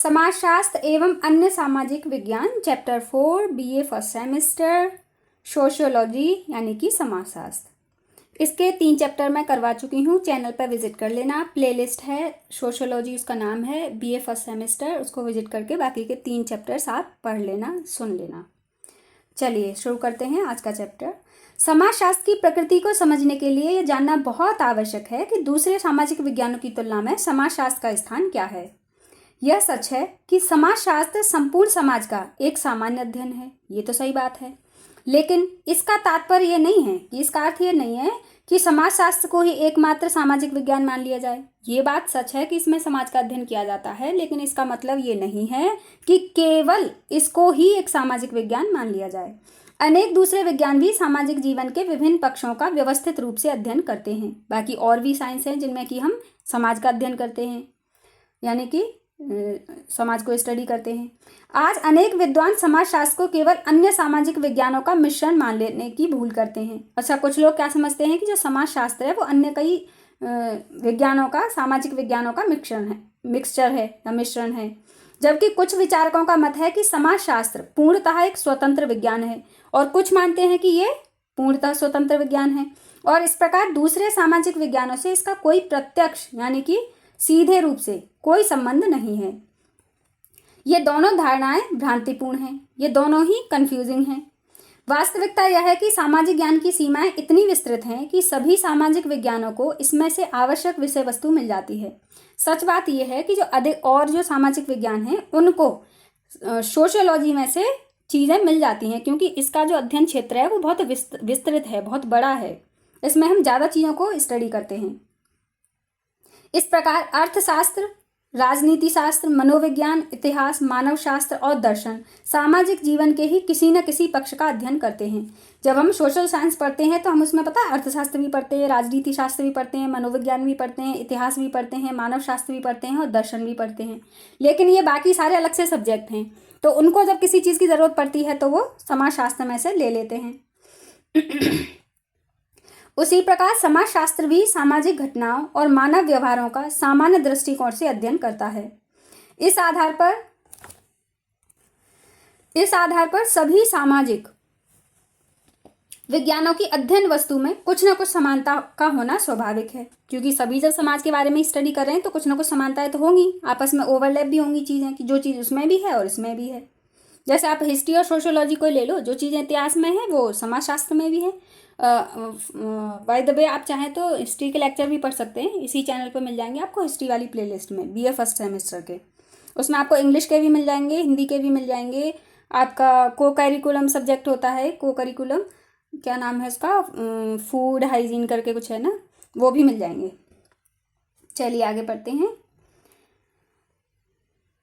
समाजशास्त्र एवं अन्य सामाजिक विज्ञान chapter 4 BA first semester sociology यानी कि समाजशास्त्र। इसके 3 चैप्टर मैं करवा चुकी हूँ। चैनल पर विजिट कर लेना, प्लेलिस्ट है सोशियोलॉजी उसका नाम है, बीए फर्स्ट सेमेस्टर, उसको विजिट करके बाकी के 3 चैप्टर्स आप पढ़ लेना, सुन लेना। चलिए शुरू करते हैं आज का चैप्टर। समाजशास्त्र की प्रकृति को समझने के लिए यह जानना बहुत आवश्यक है कि दूसरे सामाजिक विज्ञानों की तुलना में समाजशास्त्र का स्थान क्या है। यह सच है कि समाजशास्त्र संपूर्ण समाज का एक सामान्य अध्ययन है, ये तो सही बात है, लेकिन इसका तात्पर्य यह नहीं है कि इसका अर्थ यह नहीं है कि समाजशास्त्र को ही एकमात्र सामाजिक विज्ञान मान लिया जाए। ये बात सच है कि इसमें समाज का अध्ययन किया जाता है, लेकिन इसका मतलब ये नहीं है कि केवल इसको ही एक सामाजिक विज्ञान मान लिया जाए। अनेक दूसरे विज्ञान भी सामाजिक जीवन के विभिन्न पक्षों का व्यवस्थित रूप से अध्ययन करते हैं। बाकी और भी साइंस हैं जिनमें कि हम समाज का अध्ययन करते हैं, यानी कि समाज को स्टडी करते हैं। आज अनेक विद्वान समाजशास्त्र को केवल अन्य सामाजिक विज्ञानों का मिश्रण मान लेने की भूल करते हैं। अच्छा, कुछ लोग क्या समझते हैं कि जो समाजशास्त्र है वो अन्य कई विज्ञानों का, सामाजिक विज्ञानों का मिश्रण है, जबकि कुछ विचारकों का मत है कि समाजशास्त्र पूर्णतः एक स्वतंत्र विज्ञान है और कुछ मानते हैं कि ये पूर्णतः स्वतंत्र विज्ञान है और इस प्रकार दूसरे सामाजिक विज्ञानों से इसका कोई प्रत्यक्ष यानी कि सीधे रूप से कोई संबंध नहीं है। ये दोनों धारणाएं भ्रांतिपूर्ण हैं, ये दोनों ही कंफ्यूजिंग हैं। वास्तविकता यह है कि सामाजिक ज्ञान की सीमाएं इतनी विस्तृत हैं कि सभी सामाजिक विज्ञानों को इसमें से आवश्यक विषय वस्तु मिल जाती है। सच बात यह है कि जो सामाजिक विज्ञान हैं उनको सोशियोलॉजी में से चीज़ें मिल जाती हैं, क्योंकि इसका जो अध्ययन क्षेत्र है वो बहुत विस्तृत है, बहुत बड़ा है। इसमें हम ज़्यादा चीज़ों को स्टडी करते हैं। इस प्रकार अर्थशास्त्र, राजनीति शास्त्र, मनोविज्ञान, इतिहास, मानव शास्त्र और दर्शन सामाजिक जीवन के ही किसी न किसी पक्ष का अध्ययन करते हैं। जब हम सोशल साइंस पढ़ते हैं तो हम उसमें पता है अर्थशास्त्र भी पढ़ते हैं, राजनीति शास्त्र भी पढ़ते हैं, मनोविज्ञान भी पढ़ते हैं, इतिहास भी पढ़ते हैं, मानव शास्त्र भी पढ़ते हैं और दर्शन भी पढ़ते हैं। लेकिन ये बाकी सारे अलग से सब्जेक्ट हैं, तो उनको जब किसी चीज़ की ज़रूरत पड़ती है तो वो समाजशास्त्र में से ले लेते हैं। उसी प्रकार समाजशास्त्र भी सामाजिक घटनाओं और मानव व्यवहारों का सामान्य दृष्टिकोण से अध्ययन करता है। इस आधार पर सभी सामाजिक विज्ञानों की अध्ययन वस्तु में कुछ न कुछ समानता का होना स्वाभाविक है, क्योंकि सभी जब समाज के बारे में स्टडी कर रहे हैं तो कुछ न कुछ समानताएं तो होंगी, आपस में ओवरलैप भी होंगी चीज़ें कि जो चीज़ उसमें भी है और इसमें भी है। जैसे आप हिस्ट्री और सोशियोलॉजी को ले लो, जो चीज़ें इतिहास में है वो समाजशास्त्र में भी है। बाय द वे आप चाहें तो हिस्ट्री के लेक्चर भी पढ़ सकते हैं, इसी चैनल पर मिल जाएंगे आपको हिस्ट्री वाली प्लेलिस्ट में, बीए फर्स्ट सेमेस्टर के। उसमें आपको इंग्लिश के भी मिल जाएंगे, हिंदी के भी मिल जाएंगे। आपका को करिकुलम सब्जेक्ट होता है, को करिकुलम क्या नाम है उसका, फूड हाइजीन करके कुछ है ना, वो भी मिल जाएंगे। चलिए आगे पढ़ते हैं।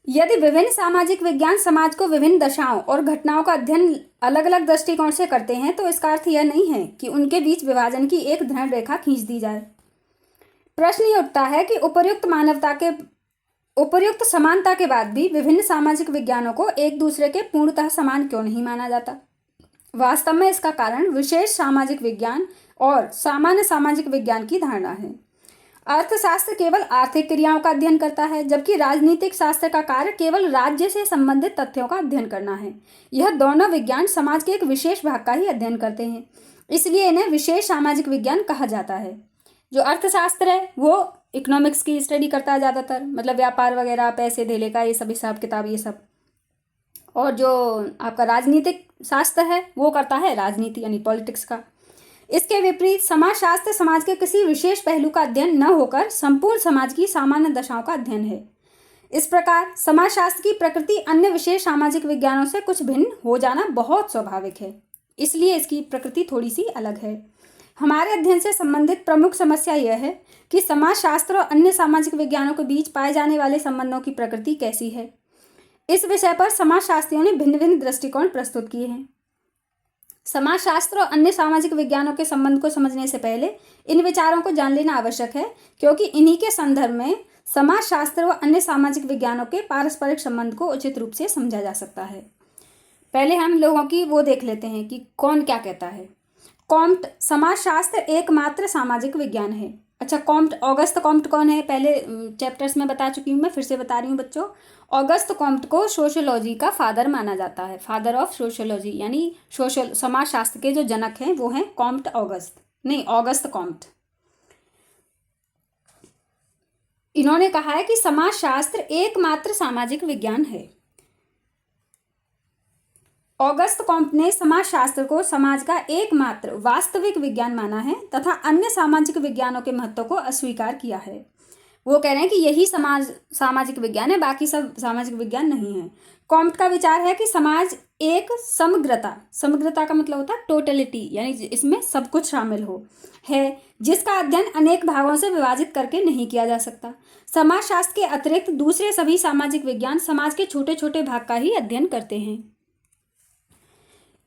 यदि विभिन्न सामाजिक विज्ञान समाज को विभिन्न दशाओं और घटनाओं का अध्ययन अलग अलग दृष्टिकोण से करते हैं तो इसका अर्थ यह नहीं है कि उनके बीच विभाजन की एक दृढ़ रेखा खींच दी जाए। प्रश्न ये उठता है कि उपर्युक्त समानता के बाद भी विभिन्न सामाजिक विज्ञानों को एक दूसरे के पूर्णतः समान क्यों नहीं माना जाता। वास्तव में इसका कारण विशेष सामाजिक विज्ञान और सामान्य सामाजिक विज्ञान की धारणा है। अर्थशास्त्र केवल आर्थिक क्रियाओं का अध्ययन करता है, जबकि राजनीतिक शास्त्र का कार्य केवल राज्य से संबंधित तथ्यों का अध्ययन करना है। यह दोनों विज्ञान समाज के एक विशेष भाग का ही अध्ययन करते हैं, इसलिए इन्हें विशेष सामाजिक विज्ञान कहा जाता है। जो अर्थशास्त्र है वो इकोनॉमिक्स की स्टडी करता है ज़्यादातर, मतलब व्यापार वगैरह, पैसे धेले का, ये सब हिसाब किताब ये सब। और जो आपका राजनीतिक शास्त्र है वो करता है राजनीति यानी पॉलिटिक्स का। इसके विपरीत समाजशास्त्र समाज के किसी विशेष पहलू का अध्ययन न होकर संपूर्ण समाज की सामान्य दशाओं का अध्ययन है। इस प्रकार समाजशास्त्र की प्रकृति अन्य विशेष सामाजिक विज्ञानों से कुछ भिन्न हो जाना बहुत स्वाभाविक है, इसलिए इसकी प्रकृति थोड़ी सी अलग है। हमारे अध्ययन से संबंधित प्रमुख समस्या यह है कि समाजशास्त्र और अन्य सामाजिक विज्ञानों के बीच पाए जाने वाले संबंधों की प्रकृति कैसी है। इस विषय पर समाजशास्त्रियों ने भिन्न भिन्न दृष्टिकोण प्रस्तुत किए हैं। समाजशास्त्र और अन्य सामाजिक विज्ञानों के संबंध को समझने से पहले इन विचारों को जान लेना आवश्यक है, क्योंकि इन्हीं के संदर्भ में समाजशास्त्र व अन्य सामाजिक विज्ञानों के पारस्परिक संबंध को उचित रूप से समझा जा सकता है। पहले हम लोगों की वो देख लेते हैं कि कौन क्या कहता है। कॉम्ट, समाजशास्त्र एकमात्र सामाजिक विज्ञान है। अच्छा, ऑगस्ट कॉम्ट कौन है? पहले चैप्टर्स में बता चुकी हूँ मैं, फिर से बता रही हूँ बच्चों। ऑगस्ट कॉम्ट को सोशियोलॉजी का फादर माना जाता है, फादर ऑफ सोशियोलॉजी, यानी सोशल समाजशास्त्र के जो जनक हैं वो हैं कॉम्ट ऑगस्ट कॉम्ट। इन्होंने कहा है कि समाजशास्त्र एकमात्र सामाजिक विज्ञान है। ऑगस्ट कॉम्ट ने समाजशास्त्र को समाज का एकमात्र वास्तविक विज्ञान माना है तथा अन्य सामाजिक विज्ञानों के महत्व को अस्वीकार किया है। वो कह रहे हैं कि यही सामाजिक विज्ञान है, बाकी सब सामाजिक विज्ञान नहीं है। कॉम्ट का विचार है कि समाज एक समग्रता का मतलब होता है टोटलिटी, यानी इसमें सब कुछ शामिल है, जिसका अध्ययन अनेक भागों से विभाजित करके नहीं किया जा सकता। समाजशास्त्र के अतिरिक्त दूसरे सभी सामाजिक विज्ञान समाज के छोटे छोटे भाग का ही अध्ययन करते हैं,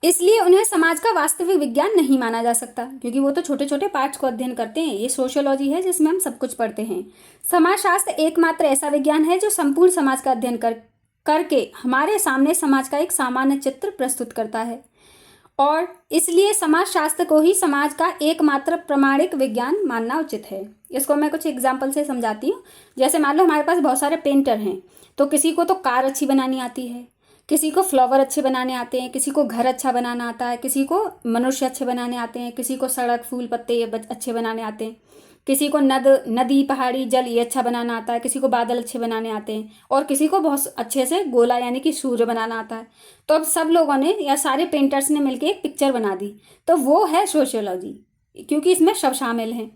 इसलिए उन्हें समाज का वास्तविक विज्ञान नहीं माना जा सकता, क्योंकि वो तो छोटे छोटे पार्ट्स को अध्ययन करते हैं। ये सोशियोलॉजी है जिसमें हम सब कुछ पढ़ते हैं। समाजशास्त्र एकमात्र ऐसा विज्ञान है जो संपूर्ण समाज का अध्ययन करके हमारे सामने समाज का एक सामान्य चित्र प्रस्तुत करता है, और इसलिए समाजशास्त्र को ही समाज का एकमात्र प्रमाणिक विज्ञान मानना उचित है। इसको मैं कुछ एग्जाम्पल से समझाती हूँ। जैसे मान लो हमारे पास बहुत सारे पेंटर हैं, तो किसी को तो कार अच्छी बनानी आती है, किसी को फ्लावर अच्छे बनाने आते हैं, किसी को घर अच्छा बनाना आता है, किसी को मनुष्य अच्छे बनाने आते हैं, किसी को सड़क फूल पत्ते ये अच्छे बनाने आते हैं, किसी को नदी पहाड़ी जल ये अच्छा बनाना आता है, किसी को बादल अच्छे बनाने आते हैं, और किसी को बहुत अच्छे से गोला यानी कि सूर्य बनाना आता है। तो अब सब लोगों ने या सारे पेंटर्स ने मिलकर एक पिक्चर बना दी, तो वो है सोशियोलॉजी, क्योंकि इसमें सब शामिल हैं।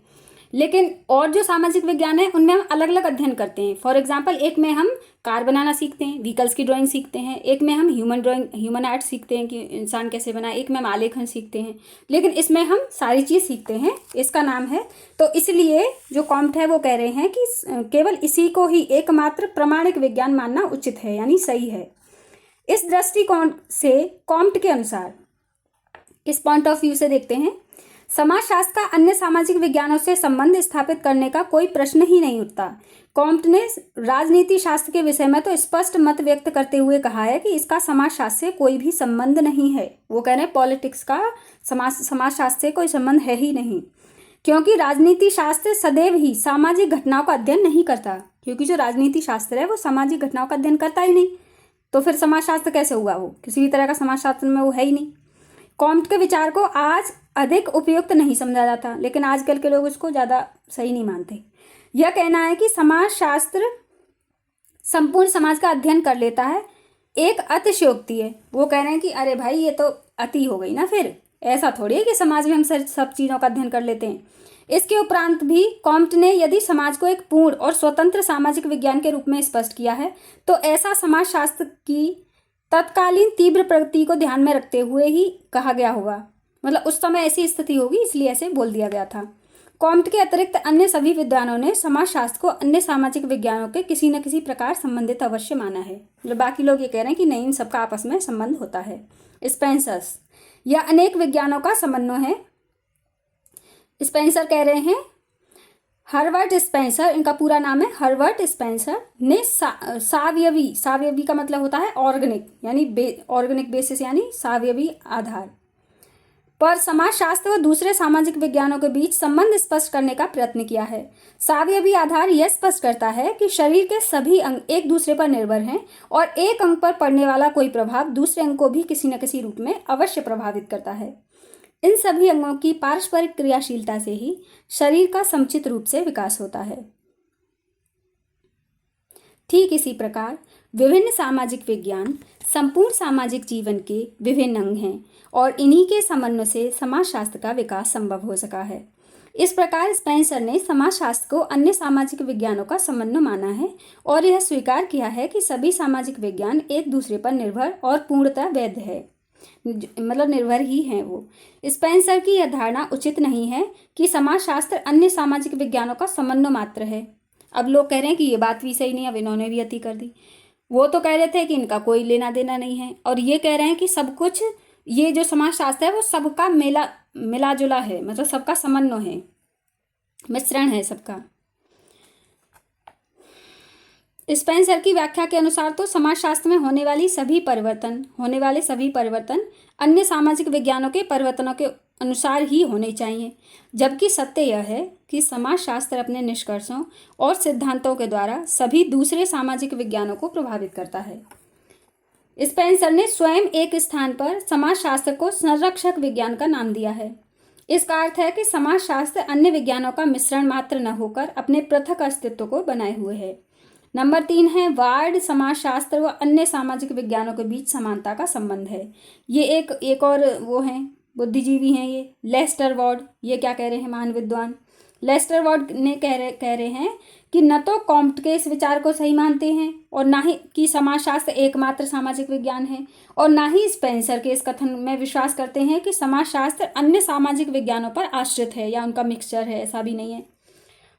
लेकिन और जो सामाजिक विज्ञान है उनमें हम अलग अलग अध्ययन करते हैं। फॉर एग्जांपल, एक में हम कार बनाना सीखते हैं, व्हीकल्स की ड्राइंग सीखते हैं, एक में हम ह्यूमन आर्ट सीखते हैं कि इंसान कैसे बना, एक में हम आलेखन सीखते हैं। लेकिन इसमें हम सारी चीज़ सीखते हैं, इसका नाम है। तो इसलिए जो कॉम्ट है वो कह रहे हैं कि केवल इसी को ही एकमात्र प्रमाणिक विज्ञान मानना उचित है, यानी सही है। इस दृष्टिकोण से कॉम्ट के अनुसार, इस पॉइंट ऑफ व्यू से देखते हैं, समाजशास्त्र का अन्य सामाजिक विज्ञानों से संबंध स्थापित करने का कोई प्रश्न ही नहीं उठता। कॉम्ट ने राजनीति शास्त्र के विषय में तो स्पष्ट मत व्यक्त करते हुए कहा है कि इसका समाजशास्त्र से कोई भी संबंध नहीं है। वो कह रहे हैं पॉलिटिक्स का समाजशास्त्र से कोई संबंध है ही नहीं, क्योंकि राजनीति शास्त्र सदैव ही सामाजिक घटनाओं का अध्ययन नहीं करता। क्योंकि जो राजनीति शास्त्र है वो सामाजिक घटनाओं का अध्ययन करता ही नहीं, तो फिर समाजशास्त्र कैसे हुआ? वो किसी भी तरह का समाजशास्त्र में वो है ही नहीं। कॉम्ट के विचार को आज अधिक उपयुक्त नहीं समझा जाता, लेकिन आजकल के लोग उसको ज़्यादा सही नहीं मानते। यह कहना है कि समाजशास्त्र संपूर्ण समाज का अध्ययन कर लेता है, एक अतिशयोक्ति है। वो कह रहे हैं कि अरे भाई ये तो अति हो गई ना, फिर ऐसा थोड़ी है कि समाज में हम सब चीज़ों का अध्ययन कर लेते हैं। इसके उपरांत भी कॉम्ट ने यदि समाज को एक पूर्ण और स्वतंत्र सामाजिक विज्ञान के रूप में स्पष्ट किया है, तो ऐसा समाजशास्त्र की तत्कालीन तीव्र प्रगति को ध्यान में रखते हुए ही कहा गया होगा। मतलब उस समय ऐसी स्थिति होगी, इसलिए ऐसे बोल दिया गया था। कॉम्ट के अतिरिक्त अन्य सभी विद्वानों ने समाजशास्त्र को अन्य सामाजिक विज्ञानों के किसी न किसी प्रकार संबंधित अवश्य माना है। मतलब बाकी लोग ये कह रहे हैं कि नहीं, इन सबका आपस में संबंध होता है। स्पेंसर्स या अनेक विज्ञानों का समन्वय है। स्पेंसर कह रहे हैं, हर्बर्ट स्पेंसर, इनका पूरा नाम है हर्बर्ट स्पेंसर, ने सावयवी का मतलब होता है ऑर्गेनिक, यानी ऑर्गेनिक बेसिस यानी सावयवी आधार पर समाजशास्त्र व दूसरे सामाजिक विज्ञानों के बीच संबंध स्पष्ट करने का प्रयत्न किया है। सावयवी आधार यह स्पष्ट करता है कि शरीर के सभी अंग एक दूसरे पर निर्भर हैं और एक अंग पर पड़ने वाला कोई प्रभाव दूसरे अंग को भी किसी न किसी रूप में अवश्य प्रभावित करता है। इन सभी अंगों की पारस्परिक क्रियाशीलता से ही शरीर का समुचित रूप से विकास होता है। ठीक इसी प्रकार विभिन्न सामाजिक विज्ञान संपूर्ण सामाजिक जीवन के विभिन्न अंग हैं और इन्हीं के समन्वय से समाजशास्त्र का विकास संभव हो सका है। इस प्रकार स्पेंसर ने समाजशास्त्र को अन्य सामाजिक विज्ञानों का समन्वय माना है और यह स्वीकार किया है कि सभी सामाजिक विज्ञान एक दूसरे पर निर्भर और पूर्णतः वैध है, मतलब निर्भर ही हैं वो। स्पेंसर की यह धारणा उचित नहीं है कि समाजशास्त्र अन्य सामाजिक विज्ञानों का समन्वय मात्र है। अब लोग कह रहे हैं कि ये बात भी सही नहीं, अब इन्होंने भी अति कर दी। वो तो कह रहे थे कि इनका कोई लेना देना नहीं है, और ये कह रहे हैं कि सब कुछ, ये जो समाजशास्त्र है वो सबका मिला जुला है, मतलब सबका समन्वय है, मिश्रण है सबका। स्पेंसर की व्याख्या के अनुसार तो समाजशास्त्र में होने वाले सभी परिवर्तन अन्य सामाजिक विज्ञानों के परिवर्तनों के अनुसार ही होने चाहिए, जबकि सत्य यह है कि समाजशास्त्र अपने निष्कर्षों और सिद्धांतों के द्वारा सभी दूसरे सामाजिक विज्ञानों को प्रभावित करता है। स्पेंसर ने स्वयं एक स्थान पर समाजशास्त्र को संरक्षक विज्ञान का नाम दिया है। इसका अर्थ है कि समाजशास्त्र अन्य विज्ञानों का मिश्रण मात्र न होकर अपने पृथक अस्तित्व को बनाए हुए है। नंबर 3 है वार्ड, समाजशास्त्र व अन्य सामाजिक विज्ञानों के बीच समानता का संबंध है। ये एक और वो हैं, बुद्धिजीवी हैं ये, लेस्टर वार्ड। ये क्या कह रहे हैं महान विद्वान लेस्टर वार्ड ने कह रहे हैं कि न तो कॉम्ट के इस विचार को सही मानते हैं और ना ही कि समाजशास्त्र एकमात्र सामाजिक विज्ञान है, और ना ही स्पेंसर के इस कथन में विश्वास करते हैं कि समाजशास्त्र अन्य सामाजिक विज्ञानों पर आश्रित है या उनका मिक्सचर है। ऐसा भी नहीं है।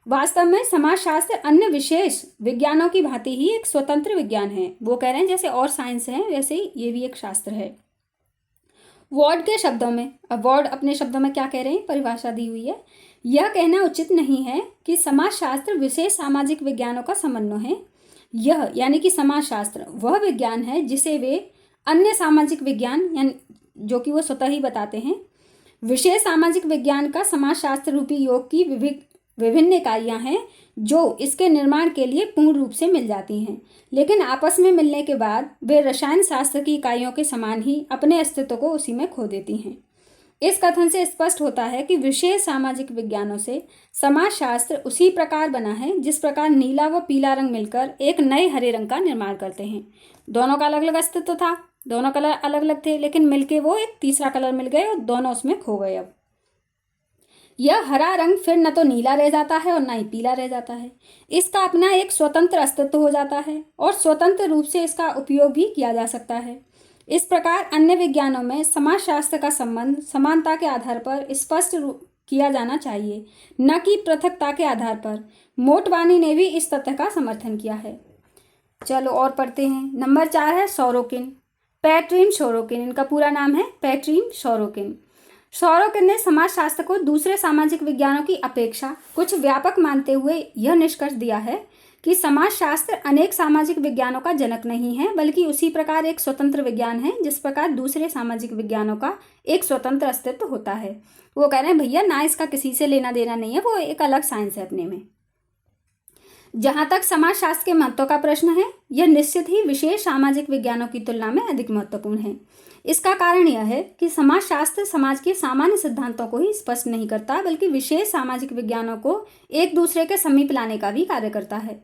वास्तव में समाजशास्त्र अन्य विशेष विज्ञानों की भांति ही एक स्वतंत्र विज्ञान है। वो कह रहे हैं जैसे और साइंस है वैसे ही ये भी एक शास्त्र है। वार्ड के शब्दों में, अब वार्ड अपने शब्दों में क्या कह रहे हैं, परिभाषा दी हुई है। यह कहना उचित नहीं है कि समाजशास्त्र विशेष सामाजिक विज्ञानों का समन्वय है। यह यानी कि समाजशास्त्र वह विज्ञान है जिसे वे अन्य सामाजिक विज्ञान यानी जो कि वो स्वतः ही बताते हैं, विशेष सामाजिक विज्ञान का समाजशास्त्र रूपी योग की विभिन्न इकाइयां हैं जो इसके निर्माण के लिए पूर्ण रूप से मिल जाती हैं, लेकिन आपस में मिलने के बाद वे रसायन शास्त्र की इकाइयों के समान ही अपने अस्तित्व को उसी में खो देती हैं। इस कथन से स्पष्ट होता है कि विशेष सामाजिक विज्ञानों से समाजशास्त्र उसी प्रकार बना है जिस प्रकार नीला व पीला रंग मिलकर एक नए हरे रंग का निर्माण करते हैं। दोनों का अलग अलग अस्तित्व था, दोनों कलर अलग अलग थे, लेकिन मिलके वो एक तीसरा कलर मिल गए और दोनों उसमें खो गए। अब यह हरा रंग फिर न तो नीला रह जाता है और न ही पीला रह जाता है। इसका अपना एक स्वतंत्र अस्तित्व हो जाता है और स्वतंत्र रूप से इसका उपयोग भी किया जा सकता है। इस प्रकार अन्य विज्ञानों में समाजशास्त्र का संबंध समानता के आधार पर स्पष्ट किया जाना चाहिए, न कि पृथकता के आधार पर। मोटवानी ने भी इस तथ्य का समर्थन किया है। चलो और पढ़ते हैं। नंबर 4 है सोरोकिन, पैट्रिन सोरोकिन। इनका पूरा नाम है पैट्रिन सोरोकिन। सोरोकिन ने समाजशास्त्र को दूसरे सामाजिक विज्ञानों की अपेक्षा कुछ व्यापक मानते हुए यह निष्कर्ष दिया है कि समाजशास्त्र अनेक सामाजिक विज्ञानों का जनक नहीं है, बल्कि उसी प्रकार एक स्वतंत्र विज्ञान है जिस प्रकार दूसरे सामाजिक विज्ञानों का एक स्वतंत्र अस्तित्व होता है। वो कह रहे हैं भैया ना इसका किसी से लेना देना नहीं है, वो एक अलग साइंस है अपने में। जहाँ तक समाजशास्त्र के महत्व का प्रश्न है, यह निश्चित ही विशेष सामाजिक विज्ञानों की तुलना में अधिक महत्वपूर्ण है। इसका कारण यह है कि समाजशास्त्र समाज के सामान्य सिद्धांतों को ही स्पष्ट नहीं करता, बल्कि विशेष सामाजिक विज्ञानों को एक दूसरे के समीप लाने का भी कार्य करता है।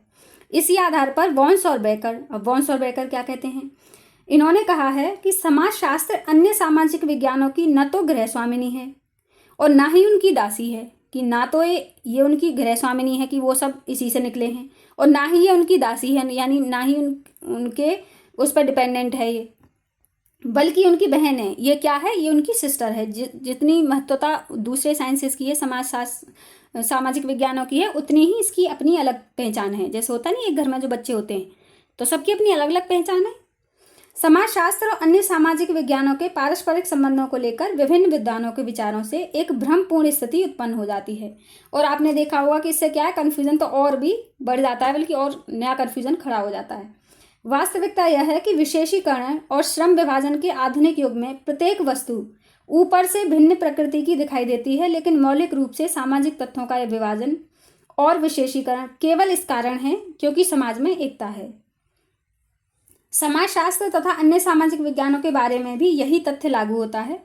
इसी आधार पर वॉन्स और बेकर, अब वॉन्स और बेकर क्या कहते हैं, इन्होंने कहा है कि समाजशास्त्र अन्य सामाजिक विज्ञानों की न तो गृहस्वामिनी है और ना ही उनकी दासी है, कि ना तो ये उनकी गृहस्वामिनी है कि वो सब इसी से निकले हैं, और ना ही ये उनकी दासी है यानी ना ही उनके उस पर डिपेंडेंट है ये, बल्कि उनकी बहन है। ये क्या है, ये उनकी सिस्टर है। जितनी महत्वता दूसरे साइंसेस की है, समाजशास्त्र सामाजिक विज्ञानों की है, उतनी ही इसकी अपनी अलग पहचान है। जैसे होता नहीं एक घर में जो बच्चे होते हैं तो सबकी अपनी अलग अलग पहचान है। समाजशास्त्र और अन्य सामाजिक विज्ञानों के पारस्परिक संबंधों को लेकर विभिन्न विद्वानों के विचारों से एक भ्रमपूर्ण स्थिति उत्पन्न हो जाती है, और आपने देखा होगा कि इससे क्या है, कन्फ्यूजन तो और भी बढ़ जाता है, बल्कि और नया कन्फ्यूजन खड़ा हो जाता है। वास्तविकता यह है कि विशेषीकरण और श्रम विभाजन के आधुनिक युग में प्रत्येक वस्तु ऊपर से भिन्न प्रकृति की दिखाई देती है, लेकिन मौलिक रूप से सामाजिक तत्वों का यह विभाजन और विशेषीकरण केवल इस कारण है क्योंकि समाज में एकता है। समाजशास्त्र तथा अन्य सामाजिक विज्ञानों के बारे में भी यही तथ्य लागू होता है।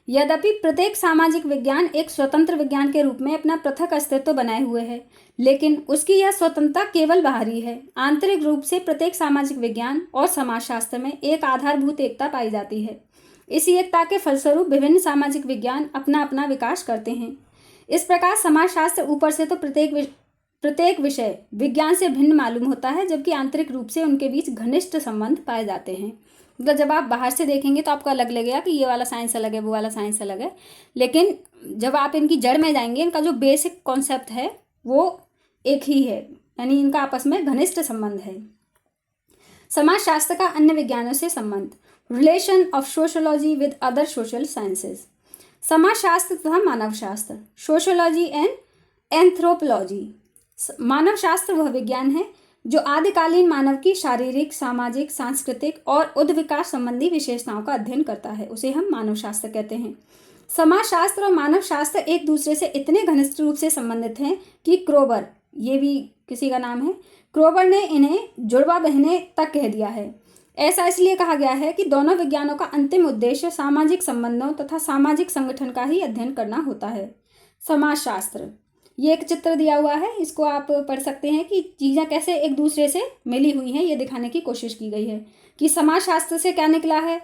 यद्यपि प्रत्येक सामाजिक विज्ञान एक स्वतंत्र विज्ञान के रूप में अपना पृथक अस्तित्व बनाए हुए है, लेकिन उसकी यह स्वतंत्रता केवल बाहरी है। आंतरिक रूप से प्रत्येक सामाजिक विज्ञान और समाजशास्त्र में एक आधारभूत एकता पाई जाती है। इसी एकता के फलस्वरूप विभिन्न सामाजिक विज्ञान अपना अपना विकास करते हैं। इस प्रकार समाजशास्त्र ऊपर से तो प्रत्येक विषय विज्ञान से भिन्न मालूम होता है, जबकि आंतरिक रूप से उनके बीच घनिष्ठ संबंध पाए जाते हैं। मतलब जब आप बाहर से देखेंगे तो आपको अलग लगेगा कि ये वाला साइंस अलग है, वो वाला साइंस अलग है, लेकिन जब आप इनकी जड़ में जाएंगे, इनका जो बेसिक कॉन्सेप्ट है वो एक ही है, यानी इनका आपस में घनिष्ठ संबंध है। समाजशास्त्र का अन्य विज्ञानों से संबंध, relation of sociology with other social sciences. समाजशास्त्र तथा मानवशास्त्र, सोशियोलॉजी एंड एंथ्रोपोलॉजी। मानव शास्त्र वह विज्ञान है जो आदिकालीन मानव की शारीरिक, सामाजिक, सांस्कृतिक और उद्विकास संबंधी विशेषताओं का अध्ययन करता है, उसे हम मानव शास्त्र कहते हैं। समाजशास्त्र और मानव शास्त्र एक दूसरे से इतने घनिष्ठ रूप से संबंधित हैं कि क्रोबर, ये भी किसी का नाम है, क्रोबर ने इन्हें जुड़वा बहनें तक कह दिया है। ऐसा इसलिए कहा गया है कि दोनों विज्ञानों का अंतिम उद्देश्य सामाजिक संबंधों तथा सामाजिक संगठन का ही अध्ययन करना होता है। समाजशास्त्र, ये एक चित्र दिया हुआ है, इसको आप पढ़ सकते हैं कि चीज़ें कैसे एक दूसरे से मिली हुई हैं, ये दिखाने की कोशिश की गई है कि समाजशास्त्र से क्या निकला है,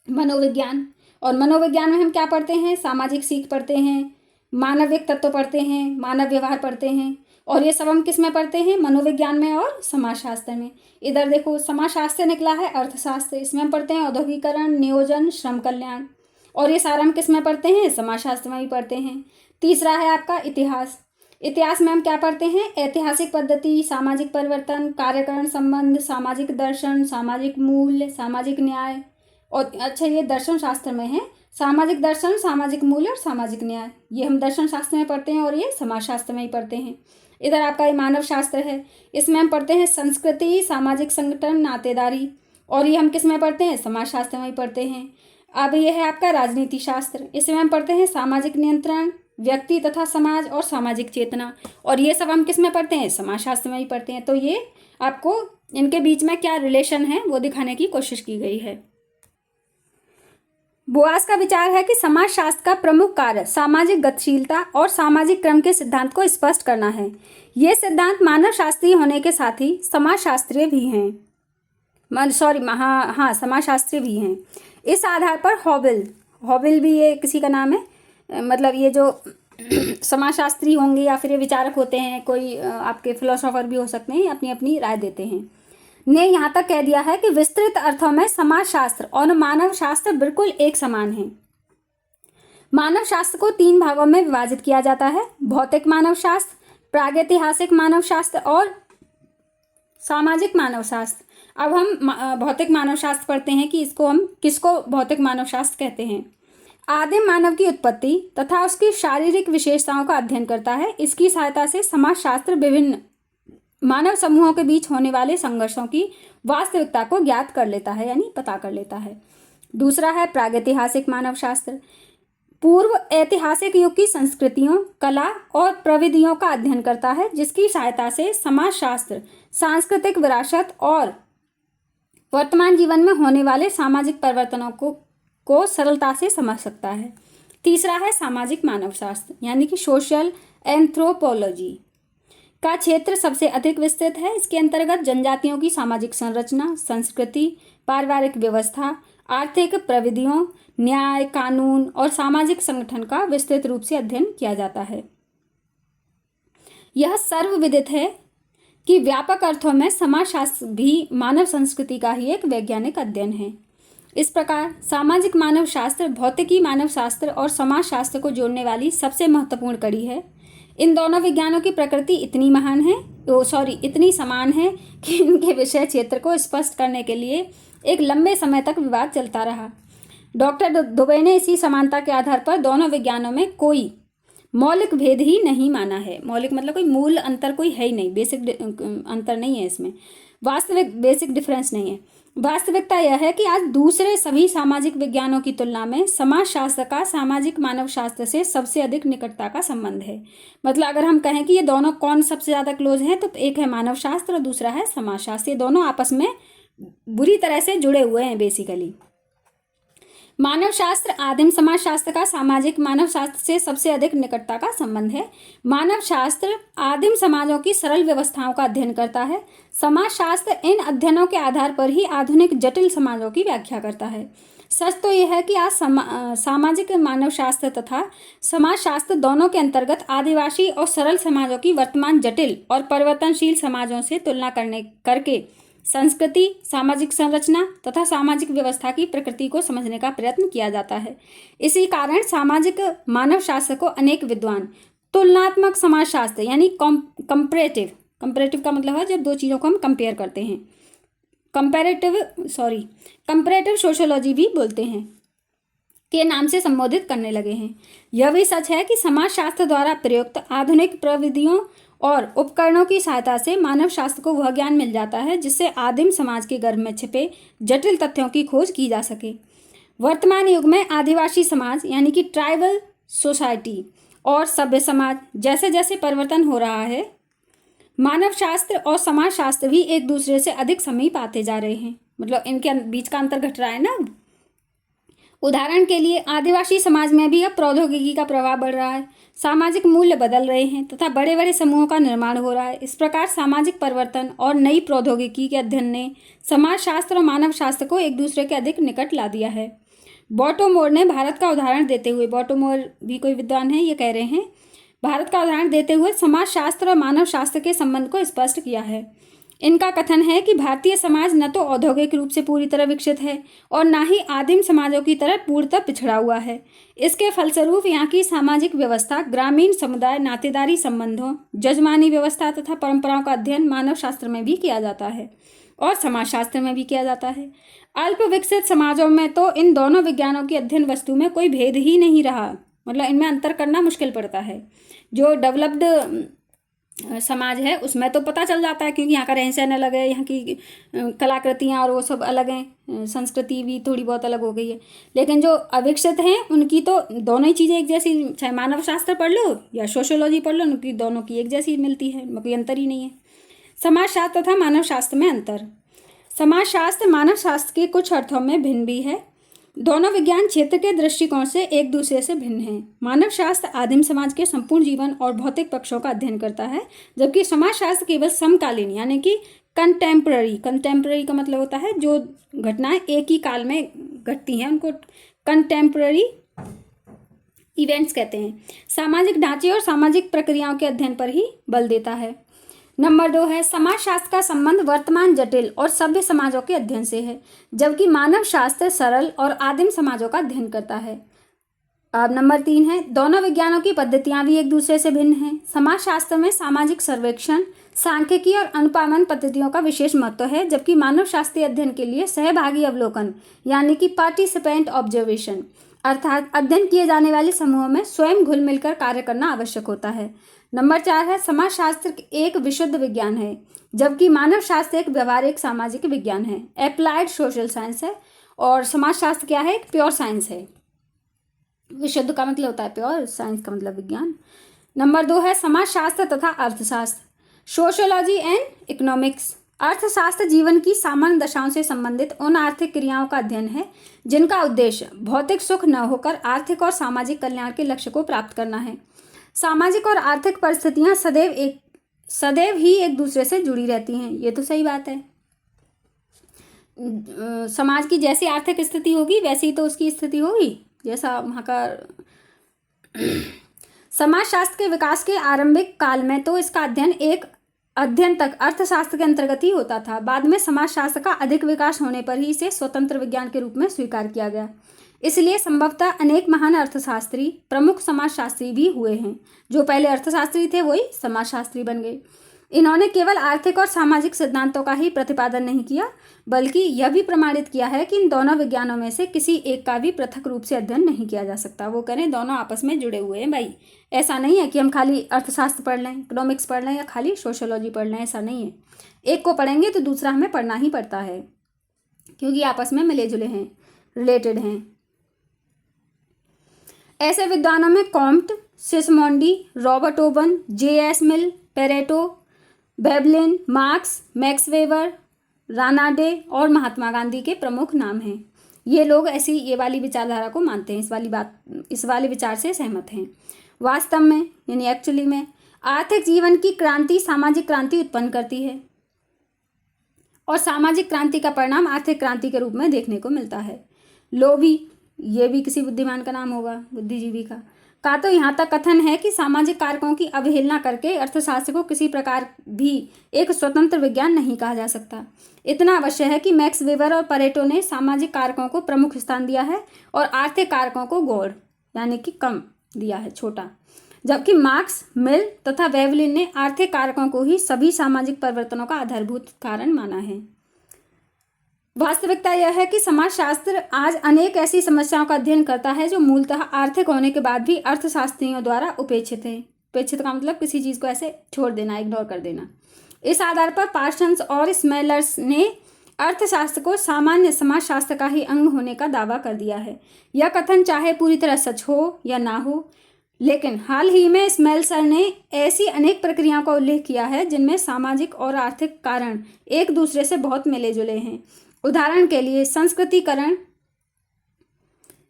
मनोविज्ञान। और मनोविज्ञान में हम क्या पढ़ते हैं, सामाजिक सीख पढ़ते हैं, मानविक तत्व पढ़ते हैं, मानव व्यवहार पढ़ते हैं, और ये सब हम किस में पढ़ते हैं, मनोविज्ञान में और समाजशास्त्र में। इधर देखो, समाजशास्त्र निकला है अर्थशास्त्र, इसमें हम पढ़ते हैं औद्योगिकरण, नियोजन, श्रम कल्याण, और ये सारा हम किस में पढ़ते हैं, समाजशास्त्र में भी पढ़ते हैं। तीसरा है आपका इतिहास। इतिहास में हम क्या पढ़ते हैं, ऐतिहासिक पद्धति, सामाजिक परिवर्तन, कार्यकरण संबंध, सामाजिक दर्शन, सामाजिक मूल्य, सामाजिक न्याय। और अच्छा, ये दर्शन शास्त्र में है, सामाजिक दर्शन, सामाजिक मूल्य और सामाजिक न्याय, ये हम दर्शन शास्त्र में पढ़ते हैं और ये समाजशास्त्र में ही पढ़ते हैं। इधर आपका ये मानव शास्त्र है, इसमें हम पढ़ते हैं संस्कृति, सामाजिक संगठन, नातेदारी, और ये हम किस में पढ़ते हैं, समाजशास्त्र में ही पढ़ते हैं। अब ये है आपका राजनीति शास्त्र, इसमें हम पढ़ते हैं सामाजिक नियंत्रण, व्यक्ति तथा समाज और सामाजिक चेतना, और ये सब हम किस में पढ़ते हैं, समाजशास्त्र में ही पढ़ते हैं। तो ये आपको इनके बीच में क्या रिलेशन है वो दिखाने की कोशिश की गई है। बोआस का विचार है कि समाजशास्त्र का प्रमुख कार्य सामाजिक गतिशीलता और सामाजिक क्रम के सिद्धांत को स्पष्ट करना है। ये सिद्धांत मानव शास्त्रीय होने के साथ ही समाजशास्त्रीय भी हैं, समाजशास्त्रीय भी हैं। इस आधार पर हॉबल भी ये किसी का नाम है, मतलब ये जो समाजशास्त्री होंगे या फिर ये विचारक होते हैं, कोई आपके फिलोसोफर भी हो सकते हैं, अपनी अपनी राय देते हैं, ने यहाँ तक कह दिया है कि विस्तृत अर्थों में समाजशास्त्र और मानव शास्त्र बिल्कुल एक समान है। मानव शास्त्र को 3 भागों में विभाजित किया जाता है, भौतिक मानव शास्त्र, प्रागैतिहासिक मानव शास्त्र और सामाजिक मानव शास्त्र। अब हम भौतिक मानव शास्त्र पढ़ते हैं कि इसको हम किसको भौतिक मानव शास्त्र कहते हैं। आदिम मानव की उत्पत्ति तथा उसकी शारीरिक विशेषताओं का अध्ययन करता है। इसकी सहायता से समाजशास्त्र विभिन्न मानव समूहों के बीच होने वाले संघर्षों की वास्तविकता को ज्ञात कर लेता है, यानी पता कर लेता है। दूसरा है प्रागैतिहासिक मानव शास्त्र, पूर्व ऐतिहासिक युग की संस्कृतियों, कला और प्रविधियों का अध्ययन करता है, जिसकी सहायता से समाजशास्त्र सांस्कृतिक विरासत और वर्तमान जीवन में होने वाले सामाजिक परिवर्तनों को सरलता से समझ सकता है। तीसरा है सामाजिक मानव शास्त्र, यानी कि सोशल एंथ्रोपोलॉजी का क्षेत्र सबसे अधिक विस्तृत है। इसके अंतर्गत जनजातियों की सामाजिक संरचना, संस्कृति, पारिवारिक व्यवस्था, आर्थिक प्रविधियों, न्याय, कानून और सामाजिक संगठन का विस्तृत रूप से अध्ययन किया जाता है। यह सर्वविदित है कि व्यापक अर्थों में समाजशास्त्र भी मानव संस्कृति का ही एक वैज्ञानिक अध्ययन है। इस प्रकार सामाजिक मानव शास्त्र भौतिकी मानव शास्त्र और समाजशास्त्र को जोड़ने वाली सबसे महत्वपूर्ण कड़ी है। इन दोनों विज्ञानों की प्रकृति इतनी समान है कि इनके विषय क्षेत्र को स्पष्ट करने के लिए एक लंबे समय तक विवाद चलता रहा। डॉक्टर दुबे ने इसी समानता के आधार पर दोनों विज्ञानों में कोई मौलिक भेद ही नहीं माना है। मौलिक मतलब कोई मूल अंतर कोई है ही नहीं, बेसिक अंतर नहीं है इसमें, वास्तविक बेसिक डिफरेंस नहीं है। वास्तविकता यह है कि आज दूसरे सभी सामाजिक विज्ञानों की तुलना में समाजशास्त्र का सामाजिक मानव शास्त्र से सबसे अधिक निकटता का संबंध है। मतलब अगर हम कहें कि ये दोनों कौन सबसे ज़्यादा क्लोज हैं, तो एक है मानव शास्त्र और दूसरा है समाजशास्त्र। ये दोनों आपस में बुरी तरह से जुड़े हुए हैं। बेसिकली मानव शास्त्र आदिम समाजशास्त्र का सामाजिक मानव शास्त्र से सबसे अधिक निकटता का संबंध है। मानव शास्त्र आदिम समाजों की सरल व्यवस्थाओं का अध्ययन करता है। समाजशास्त्र इन अध्ययनों के आधार पर ही आधुनिक जटिल समाजों की व्याख्या करता है। सच तो यह है कि आज सामाजिक मानव शास्त्र तथा समाजशास्त्र दोनों के अंतर्गत आदिवासी और सरल समाजों की वर्तमान जटिल और परिवर्तनशील समाजों से तुलना करके संस्कृति, सामाजिक संरचना तथा सामाजिक व्यवस्था की प्रकृति को समझने का प्रयत्न किया जाता है। इसी कारण सामाजिक मानव शास्त्र को अनेक विद्वान तुलनात्मक समाजशास्त्र यानी कंपैरेटिव का मतलब है जब दो चीज़ों को हम कंपेयर करते हैं, कंपैरेटिव सोशियोलॉजी भी बोलते हैं, के नाम से संबोधित करने लगे हैं। यह भी सच है कि समाजशास्त्र द्वारा प्रयुक्त आधुनिक प्रविधियों और उपकरणों की सहायता से मानव शास्त्र को वह ज्ञान मिल जाता है जिससे आदिम समाज के गर्भ में छिपे जटिल तथ्यों की खोज की जा सके। वर्तमान युग में आदिवासी समाज यानी कि ट्राइबल सोसाइटी और सभ्य समाज जैसे जैसे परिवर्तन हो रहा है, मानव शास्त्र और समाज शास्त्र भी एक दूसरे से अधिक समीप आते जा रहे हैं। मतलब इनके बीच का अंतर घट रहा है ना। उदाहरण के लिए आदिवासी समाज में भी अब प्रौद्योगिकी का प्रभाव बढ़ रहा है, सामाजिक मूल्य बदल रहे हैं तथा बड़े बड़े समूहों का निर्माण हो रहा है। इस प्रकार सामाजिक परिवर्तन और नई प्रौद्योगिकी के अध्ययन ने समाज शास्त्र और मानव शास्त्र को एक दूसरे के अधिक निकट ला दिया है। बॉटोमोर ने भारत का उदाहरण देते हुए, बॉटोमोर भी कोई विद्वान है, ये कह रहे हैं, भारत का उदाहरण देते हुए समाज शास्त्र और मानव शास्त्र के संबंध को स्पष्ट किया है। इनका कथन है कि भारतीय समाज न तो औद्योगिक रूप से पूरी तरह विकसित है और न ही आदिम समाजों की तरह पूर्णतः पिछड़ा हुआ है। इसके फलस्वरूप यहाँ की सामाजिक व्यवस्था, ग्रामीण समुदाय, नातेदारी संबंधों, जजमानी व्यवस्था तथा परंपराओं का अध्ययन मानव शास्त्र में भी किया जाता है और समाज शास्त्र में भी किया जाता है। अल्प विकसित समाजों में तो इन दोनों विज्ञानों की अध्ययन वस्तु में कोई भेद ही नहीं रहा, मतलब इनमें अंतर करना मुश्किल पड़ता है। जो डेवलप्ड समाज है उसमें तो पता चल जाता है, क्योंकि यहाँ का रहन सहन अलग है, यहाँ की कलाकृतियाँ और वो सब अलग हैं, संस्कृति भी थोड़ी बहुत अलग हो गई है। लेकिन जो अविकसित हैं उनकी तो दोनों ही चीज़ें एक जैसी, चाहे मानव शास्त्र पढ़ लो या सोशियोलॉजी पढ़ लो, उनकी दोनों की एक जैसी मिलती है, कोई अंतर ही नहीं है। समाज शास्त्र तथा मानव शास्त्र में अंतर। समाज शास्त्र मानव शास्त्र के कुछ अर्थों में भिन्न भी है। दोनों विज्ञान क्षेत्र के दृष्टिकोण से एक दूसरे से भिन्न हैं। मानव शास्त्र आदिम समाज के संपूर्ण जीवन और भौतिक पक्षों का अध्ययन करता है, जबकि समाज शास्त्र केवल समकालीन यानी कि कंटेम्पररी का मतलब होता है जो घटनाएं एक ही काल में घटती हैं, उनको कंटेम्पररी इवेंट्स कहते हैं। सामाजिक ढांचे और सामाजिक प्रक्रियाओं के अध्ययन पर ही बल देता है। नंबर 2 है समाज शास्त्र का संबंध वर्तमान जटिल और सभ्य समाजों के अध्ययन से है, जबकि मानव शास्त्र सरल और आदिम समाजों का अध्ययन करता है। अब नंबर 3 है दोनों विज्ञानों की पद्धतियां भी एक दूसरे से भिन्न हैं। समाज शास्त्र में सामाजिक सर्वेक्षण, सांख्यिकी और अनुपालन पद्धतियों का विशेष महत्व है, जबकि मानव शास्त्रीय अध्ययन के लिए सहभागी अवलोकन यानी कि पार्टिसिपेंट ऑब्जर्वेशन अर्थात अध्ययन किए जाने वाले समूहों में स्वयं घुल मिलकर कार्य करना आवश्यक होता है। नंबर 4 है समाज शास्त्र एक विशुद्ध विज्ञान है, जबकि मानव शास्त्र एक व्यवहारिक सामाजिक विज्ञान है, अप्लाइड सोशल साइंस है, और समाज शास्त्र क्या है, एक प्योर साइंस है। विशुद्ध का मतलब होता है प्योर, साइंस का मतलब विज्ञान। नंबर 2 है समाज शास्त्र तथा अर्थशास्त्र, सोशियोलॉजी एंड इकोनॉमिक्स। अर्थशास्त्र जीवन की सामान्य दशाओं से संबंधित उन आर्थिक क्रियाओं का अध्ययन है जिनका उद्देश्य भौतिक सुख न होकर आर्थिक और सामाजिक कल्याण के लक्ष्य को प्राप्त करना है। सामाजिक और आर्थिक परिस्थितियां सदैव ही एक दूसरे से जुड़ी रहती हैं, ये तो सही बात है। समाज की जैसी आर्थिक स्थिति होगी वैसी ही तो उसकी स्थिति होगी, जैसा वहाँ का समाजशास्त्र के विकास के आरंभिक काल में तो इसका अध्ययन तक अर्थशास्त्र के अंतर्गत ही होता था। बाद में समाजशास्त्र का अधिक विकास होने पर ही इसे स्वतंत्र विज्ञान के रूप में स्वीकार किया गया। इसलिए संभवतः अनेक महान अर्थशास्त्री प्रमुख समाजशास्त्री भी हुए हैं। जो पहले अर्थशास्त्री थे वही समाजशास्त्री बन गए। इन्होंने केवल आर्थिक और सामाजिक सिद्धांतों का ही प्रतिपादन नहीं किया, बल्कि यह भी प्रमाणित किया है कि इन दोनों विज्ञानों में से किसी एक का भी पृथक रूप से अध्ययन नहीं किया जा सकता। वो करें दोनों आपस में जुड़े हुए हैं भाई। ऐसा नहीं है कि हम खाली अर्थशास्त्र पढ़ लें, इकोनॉमिक्स पढ़ लें या खाली सोशियोलॉजी पढ़ लें, ऐसा नहीं है। एक को पढ़ेंगे तो दूसरा हमें पढ़ना ही पड़ता है, क्योंकि आपस में मिले जुले हैं, रिलेटेड हैं। ऐसे विद्वानों में Comte, Sismondi, Robert Owen, J.S. Mill, Pareto, Veblen, Marx, Max Weber, Ranade और महात्मा गांधी के प्रमुख नाम हैं। ये लोग ये वाली विचारधारा को मानते हैं, इस वाले विचार से सहमत हैं। वास्तव में यानी एक्चुअली में आर्थिक जीवन की क्रांति सामाजिक क्रांति उत्पन्न करती है, और सामाजिक क्रांति का परिणाम आर्थिक क्रांति के रूप में देखने को मिलता है। लोभी, ये भी किसी बुद्धिमान का नाम होगा, बुद्धिजीवी का तो यहाँ तक कथन है कि सामाजिक कारकों की अवहेलना करके अर्थशास्त्र को किसी प्रकार भी एक स्वतंत्र विज्ञान नहीं कहा जा सकता। इतना अवश्य है कि मैक्स वेबर और परेटो ने सामाजिक कारकों को प्रमुख स्थान दिया है और आर्थिक कारकों को गौड़ यानी कि कम दिया है, छोटा, जबकि मार्क्स, मिल तथा वेबलिन ने आर्थिक कारकों को ही सभी सामाजिक परिवर्तनों का आधारभूत कारण माना है। वास्तविकता यह है कि समाजशास्त्र आज अनेक ऐसी समस्याओं का अध्ययन करता है जो मूलतः आर्थिक होने के बाद भी अर्थशास्त्रियों द्वारा उपेक्षित है। उपेक्षित का मतलब किसी चीज़ को ऐसे छोड़ देना, इग्नोर कर देना। इस आधार पर पार्सन्स और स्मेलर्स ने अर्थशास्त्र को सामान्य समाजशास्त्र का ही अंग होने का दावा कर दिया है। यह कथन चाहे पूरी तरह सच हो या ना हो, लेकिन हाल ही में स्मेल्सर ने ऐसी अनेक प्रक्रियाओं का उल्लेख किया है जिनमें सामाजिक और आर्थिक कारण एक दूसरे से बहुत मिले जुले हैं। उदाहरण के लिए संस्कृतिकरण,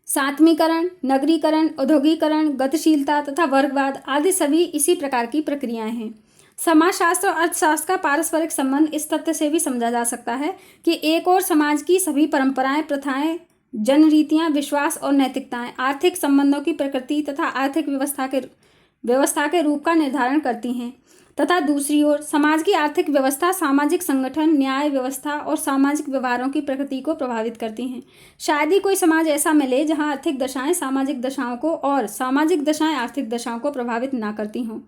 सातवीकरण, नगरीकरण, औद्योगिकरण, गतिशीलता तथा वर्गवाद आदि सभी इसी प्रकार की प्रक्रियाएं हैं। समाजशास्त्र और अर्थशास्त्र का पारस्परिक संबंध इस तथ्य से भी समझा जा सकता है कि एक और समाज की सभी परंपराएं, प्रथाएं, जनरीतियां, विश्वास और नैतिकताएं आर्थिक संबंधों की प्रकृति तथा आर्थिक व्यवस्था के रूप का निर्धारण करती हैं, तथा दूसरी ओर समाज की आर्थिक व्यवस्था सामाजिक संगठन, न्याय व्यवस्था और सामाजिक व्यवहारों की प्रकृति को प्रभावित करती हैं। शायद ही कोई समाज ऐसा मिले जहां आर्थिक दशाएं सामाजिक दशाओं को और सामाजिक दशाएं आर्थिक दशाओं को प्रभावित ना करती हों।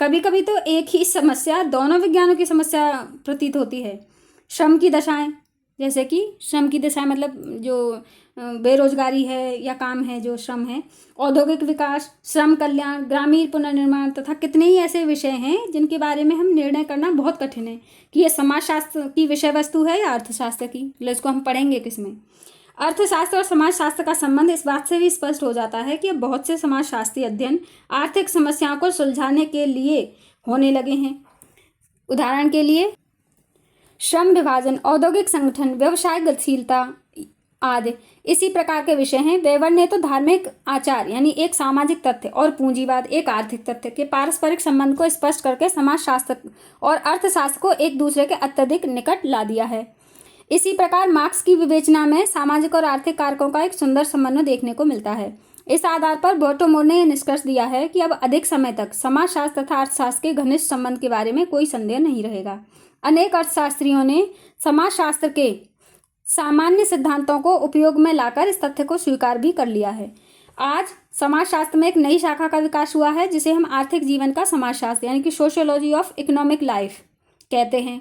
कभी कभी तो एक ही समस्या दोनों विज्ञानों की समस्या प्रतीत होती है। श्रम की दशाएं, जैसे कि श्रम की दशाएं मतलब जो बेरोजगारी है या काम है, जो श्रम है, औद्योगिक विकास, श्रम कल्याण, ग्रामीण पुनर्निर्माण तथा कितने ही ऐसे विषय हैं जिनके बारे में हम निर्णय करना बहुत कठिन है कि ये समाजशास्त्र की विषय वस्तु है या अर्थशास्त्र की। इसको हम पढ़ेंगे किसमें। अर्थशास्त्र और समाजशास्त्र का संबंध इस बात से भी स्पष्ट हो जाता है कि अब बहुत से समाजशास्त्रीय अध्ययन आर्थिक समस्याओं को सुलझाने के लिए होने लगे हैं। उदाहरण के लिए श्रम विभाजन, औद्योगिक संगठन, व्यवसाय गतिशीलता आदि इसी प्रकार के विषय हैं। वेबर ने तो धार्मिक आचार यानी एक सामाजिक तथ्य और पूंजीवाद एक आर्थिक तथ्य के पारस्परिक संबंध को स्पष्ट करके समाजशास्त्र और अर्थशास्त्र को एक दूसरे के अत्यधिक निकट ला दिया है। इसी प्रकार मार्क्स की विवेचना में सामाजिक और आर्थिक कारकों का एक सुंदर समन्वय देखने को मिलता है। इस आधार पर बर्टोमोर ने यह निष्कर्ष दिया है कि अब अधिक समय तक समाजशास्त्र तथा अर्थशास्त्र के घनिष्ठ संबंध के बारे में कोई संदेह नहीं रहेगा। अनेक अर्थशास्त्रियों ने समाजशास्त्र के सामान्य सिद्धांतों को उपयोग में लाकर इस तथ्य को स्वीकार भी कर लिया है। आज समाजशास्त्र में एक नई शाखा का विकास हुआ है जिसे हम आर्थिक जीवन का समाजशास्त्र यानी कि सोशियोलॉजी ऑफ इकोनॉमिक लाइफ कहते हैं।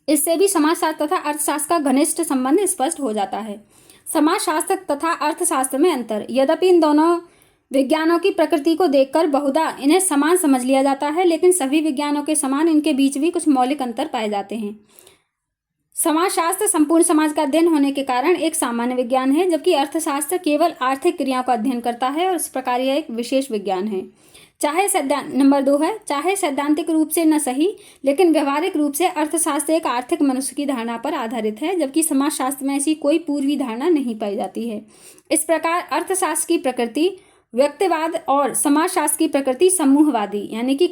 इससे भी समाजशास्त्र तथा अर्थशास्त्र का घनिष्ठ संबंध स्पष्ट हो जाता है। समाजशास्त्र तथा अर्थशास्त्र में अंतर, यद्यपि इन दोनों विज्ञानों की प्रकृति को देखकर बहुधा इन्हें समान समझ लिया जाता है, लेकिन सभी विज्ञानों के समान इनके बीच भी कुछ मौलिक अंतर पाए जाते हैं। समाजशास्त्र संपूर्ण समाज का अध्ययन होने के कारण एक सामान्य विज्ञान है, जबकि अर्थशास्त्र केवल आर्थिक क्रियाओं का अध्ययन करता है और इस प्रकार यह एक विशेष विज्ञान है। नंबर 2 है, चाहे सैद्धांतिक रूप से न सही, लेकिन व्यवहारिक रूप से अर्थशास्त्र एक आर्थिक मनुष्य की धारणा पर आधारित है, जबकि समाजशास्त्र में ऐसी कोई पूर्वी धारणा नहीं पाई जाती है। इस प्रकार अर्थशास्त्र की प्रकृति व्यक्तिवाद और समाजशास्त्र की प्रकृति समूहवादी यानी कि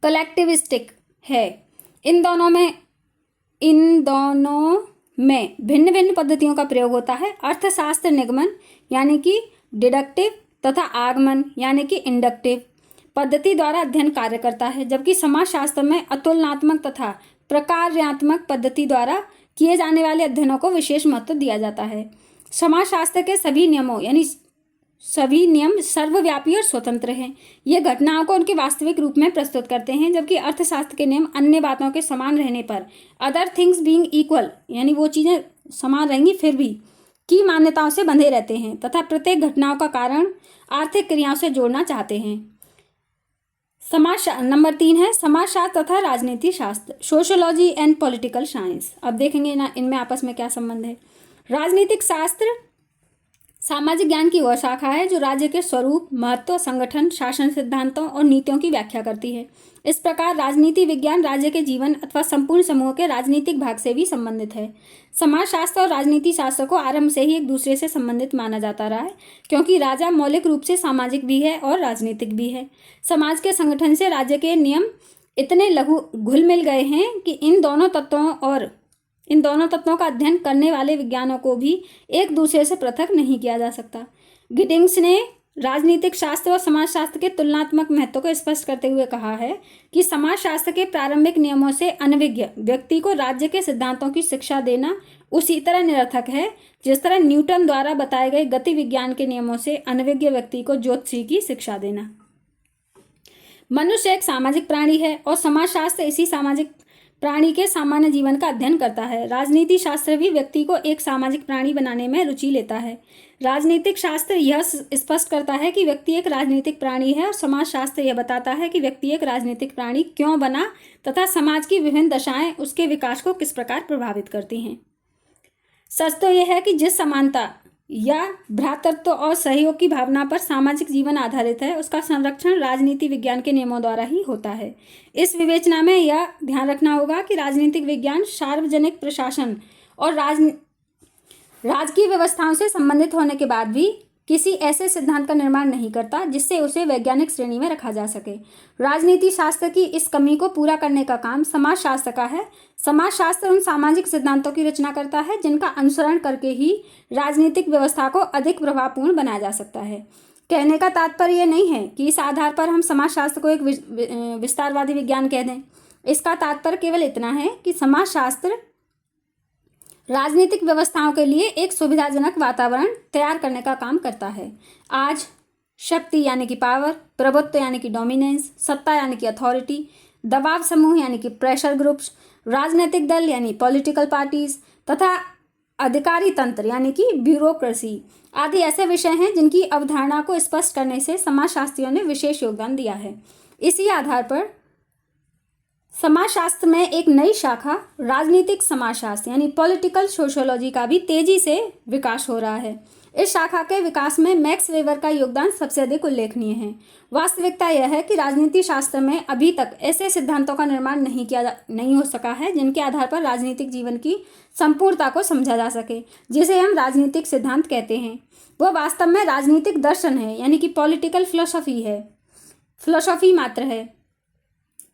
कलेक्टिविस्टिक है। इन दोनों में भिन्न भिन्न पद्धतियों का प्रयोग होता है। अर्थशास्त्र निगमन यानी कि डिडक्टिव तथा आगमन यानी कि इंडक्टिव पद्धति द्वारा अध्ययन कार्य करता है, जबकि समाजशास्त्र में अतुलनात्मक तथा प्रकार्यात्मक पद्धति द्वारा किए जाने वाले अध्ययनों को विशेष महत्व दिया जाता है। समाजशास्त्र के सभी नियम सर्वव्यापी और स्वतंत्र हैं। ये घटनाओं को उनके वास्तविक रूप में प्रस्तुत करते हैं, जबकि अर्थशास्त्र के नियम अन्य बातों के समान रहने पर अदर थिंग्स बीइंग इक्वल यानी वो चीज़ें समान रहेंगी फिर भी की मान्यताओं से बंधे रहते हैं तथा प्रत्येक घटनाओं का कारण आर्थिक क्रियाओं से जोड़ना चाहते हैं। नंबर 3 है समाजशास्त्र तथा राजनीति शास्त्र, सोशियोलॉजी एंड पॉलिटिकल साइंस। अब देखेंगे ना इनमें आपस में क्या संबंध है। राजनीतिक शास्त्र सामाजिक ज्ञान की वह शाखा है जो राज्य के स्वरूप, महत्व, संगठन, शासन सिद्धांतों और नीतियों की व्याख्या करती है। इस प्रकार राजनीति विज्ञान राज्य के जीवन अथवा संपूर्ण समूह के राजनीतिक भाग से भी संबंधित है। समाजशास्त्र और राजनीति शास्त्र को आरंभ से ही एक दूसरे से संबंधित माना जाता रहा है, क्योंकि राजा मौलिक रूप से सामाजिक भी है और राजनीतिक भी है। समाज के संगठन से राज्य के नियम इतने घुल मिल गए हैं कि इन दोनों तत्वों का अध्ययन करने वाले विज्ञानों को भी एक दूसरे से पृथक नहीं किया जा सकता। गिडिंग्स ने राजनीतिक शास्त्र और समाजशास्त्र के तुलनात्मक महत्व को स्पष्ट करते हुए कहा है कि समाजशास्त्र के प्रारंभिक नियमों से अनभिज्ञ व्यक्ति को राज्य के सिद्धांतों की शिक्षा देना उसी तरह निरर्थक है जिस तरह न्यूटन द्वारा बताए गए गति विज्ञान के नियमों से अनभिज्ञ व्यक्ति को ज्योतिषी की शिक्षा देना। मनुष्य एक सामाजिक प्राणी है और समाजशास्त्र इसी सामाजिक प्राणी के सामान्य जीवन का अध्ययन करता है। राजनीति शास्त्र भी व्यक्ति को एक सामाजिक प्राणी बनाने में रुचि लेता है। राजनीतिक शास्त्र यह स्पष्ट करता है कि व्यक्ति एक राजनीतिक प्राणी है और समाज शास्त्र यह बताता है कि व्यक्ति एक राजनीतिक प्राणी क्यों बना तथा समाज की विभिन्न दशाएं उसके विकास को किस प्रकार प्रभावित करती हैं। सच तो यह है कि जिस समानता या भ्रातृत्व और सहयोग की भावना पर सामाजिक जीवन आधारित है, उसका संरक्षण राजनीति विज्ञान के नियमों द्वारा ही होता है। इस विवेचना में यह ध्यान रखना होगा कि राजनीतिक विज्ञान सार्वजनिक प्रशासन और राजकीय व्यवस्थाओं से संबंधित होने के बाद भी किसी ऐसे सिद्धांत का निर्माण नहीं करता जिससे उसे वैज्ञानिक श्रेणी में रखा जा सके। राजनीति शास्त्र की इस कमी को पूरा करने का काम समाज शास्त्र का है। समाज शास्त्र उन सामाजिक सिद्धांतों की रचना करता है जिनका अनुसरण करके ही राजनीतिक व्यवस्था को अधिक प्रभावपूर्ण बनाया जा सकता है। कहने का तात्पर्य यह नहीं है कि इस आधार पर हम समाज शास्त्र को एक विस्तारवादी विज्ञान कह दें। इसका तात्पर्य केवल इतना है कि समाज शास्त्र राजनीतिक व्यवस्थाओं के लिए एक सुविधाजनक वातावरण तैयार करने का काम करता है। आज शक्ति यानी कि पावर, प्रभुत्व यानी कि डोमिनेंस, सत्ता यानी कि अथॉरिटी, दबाव समूह यानी कि प्रेशर ग्रुप्स, राजनीतिक दल यानी पॉलिटिकल पार्टीज तथा अधिकारी तंत्र यानी कि ब्यूरोक्रेसी आदि ऐसे विषय हैं जिनकी अवधारणा को स्पष्ट करने से समाजशास्त्रियों ने विशेष योगदान दिया है। इसी आधार पर समाजशास्त्र में एक नई शाखा राजनीतिक समाजशास्त्र यानी पॉलिटिकल सोशियोलॉजी का भी तेजी से विकास हो रहा है। इस शाखा के विकास में मैक्स वेबर का योगदान सबसे अधिक उल्लेखनीय है। वास्तविकता यह है कि राजनीति शास्त्र में अभी तक ऐसे सिद्धांतों का निर्माण नहीं हो सका है जिनके आधार पर राजनीतिक जीवन की संपूर्णता को समझा जा सके, जिसे हम राजनीतिक सिद्धांत कहते हैं। वह वास्तव में राजनीतिक दर्शन है यानी कि पॉलिटिकल फिलोसॉफी मात्र है।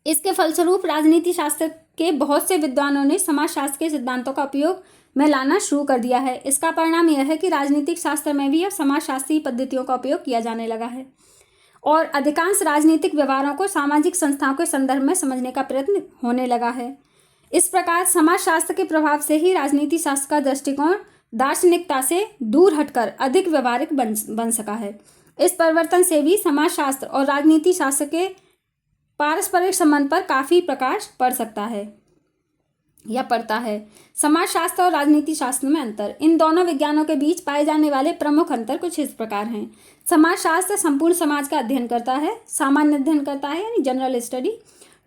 इसके फलस्वरूप राजनीति शास्त्र के बहुत से विद्वानों ने समाजशास्त्र के सिद्धांतों का उपयोग में लाना शुरू कर दिया है। इसका परिणाम यह है कि राजनीतिक शास्त्र में भी अब समाजशास्त्रीय पद्धतियों का उपयोग किया जाने लगा है और अधिकांश राजनीतिक व्यवहारों को सामाजिक संस्थाओं के संदर्भ में समझने का प्रयत्न होने लगा है। इस प्रकार समाजशास्त्र के प्रभाव से ही राजनीति शास्त्र का दृष्टिकोण दार्शनिकता से दूर हटकर अधिक व्यवहारिक बन सका है। इस परिवर्तन से भी समाजशास्त्र और राजनीति शास्त्र के पारस्परिक संबंध पर काफी प्रकाश पड़ता है। समाजशास्त्र और राजनीति शास्त्र में अंतर। इन दोनों विज्ञानों के बीच पाए जाने वाले प्रमुख अंतर कुछ इस प्रकार हैं। समाजशास्त्र संपूर्ण समाज का अध्ययन करता है, सामान्य अध्ययन करता है यानी जनरल स्टडी।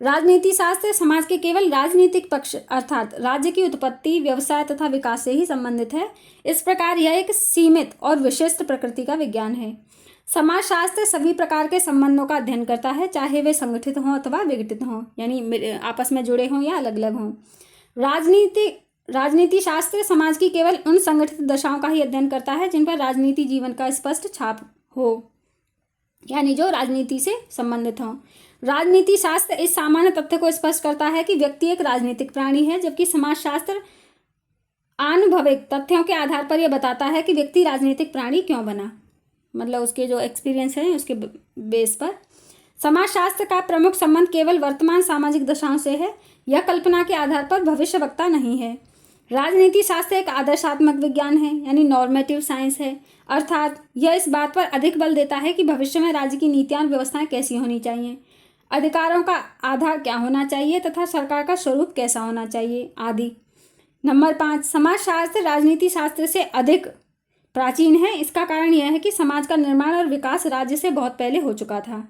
राजनीति शास्त्र समाज के केवल राजनीतिक पक्ष अर्थात राज्य की उत्पत्ति, व्यवसाय तथा विकास से ही संबंधित है। इस प्रकार यह एक सीमित और विशिष्ट प्रकृति का विज्ञान है। समाजशास्त्र सभी प्रकार के संबंधों का अध्ययन करता है, चाहे वे संगठित हों अथवा विघटित हों यानी आपस में जुड़े हों या अलग अलग हों। राजनीति शास्त्र समाज की केवल उन संगठित दशाओं का ही अध्ययन करता है जिन पर राजनीति जीवन का स्पष्ट छाप हो यानी जो राजनीति से संबंधित हों। राजनीति शास्त्र इस सामान्य तथ्य को स्पष्ट करता है कि व्यक्ति एक राजनीतिक प्राणी है, जबकि समाजशास्त्र आनुभविक तथ्यों के आधार पर यह बताता है कि व्यक्ति राजनीतिक प्राणी क्यों बना, मतलब उसके जो एक्सपीरियंस है उसके बेस पर। समाजशास्त्र का प्रमुख संबंध केवल वर्तमान सामाजिक दशाओं से है, यह कल्पना के आधार पर भविष्यवक्ता नहीं है। राजनीति शास्त्र एक आदर्शात्मक विज्ञान है यानी नॉर्मेटिव साइंस है, अर्थात यह इस बात पर अधिक बल देता है कि भविष्य में राज्य की नीतियां और व्यवस्थाएं कैसी होनी चाहिए, अधिकारों का आधार क्या होना चाहिए तथा सरकार का स्वरूप कैसा होना चाहिए आदि। नंबर 5, समाजशास्त्र राजनीति शास्त्र से अधिक प्राचीन है। इसका कारण यह है कि समाज का निर्माण और विकास राज्य से बहुत पहले हो चुका था।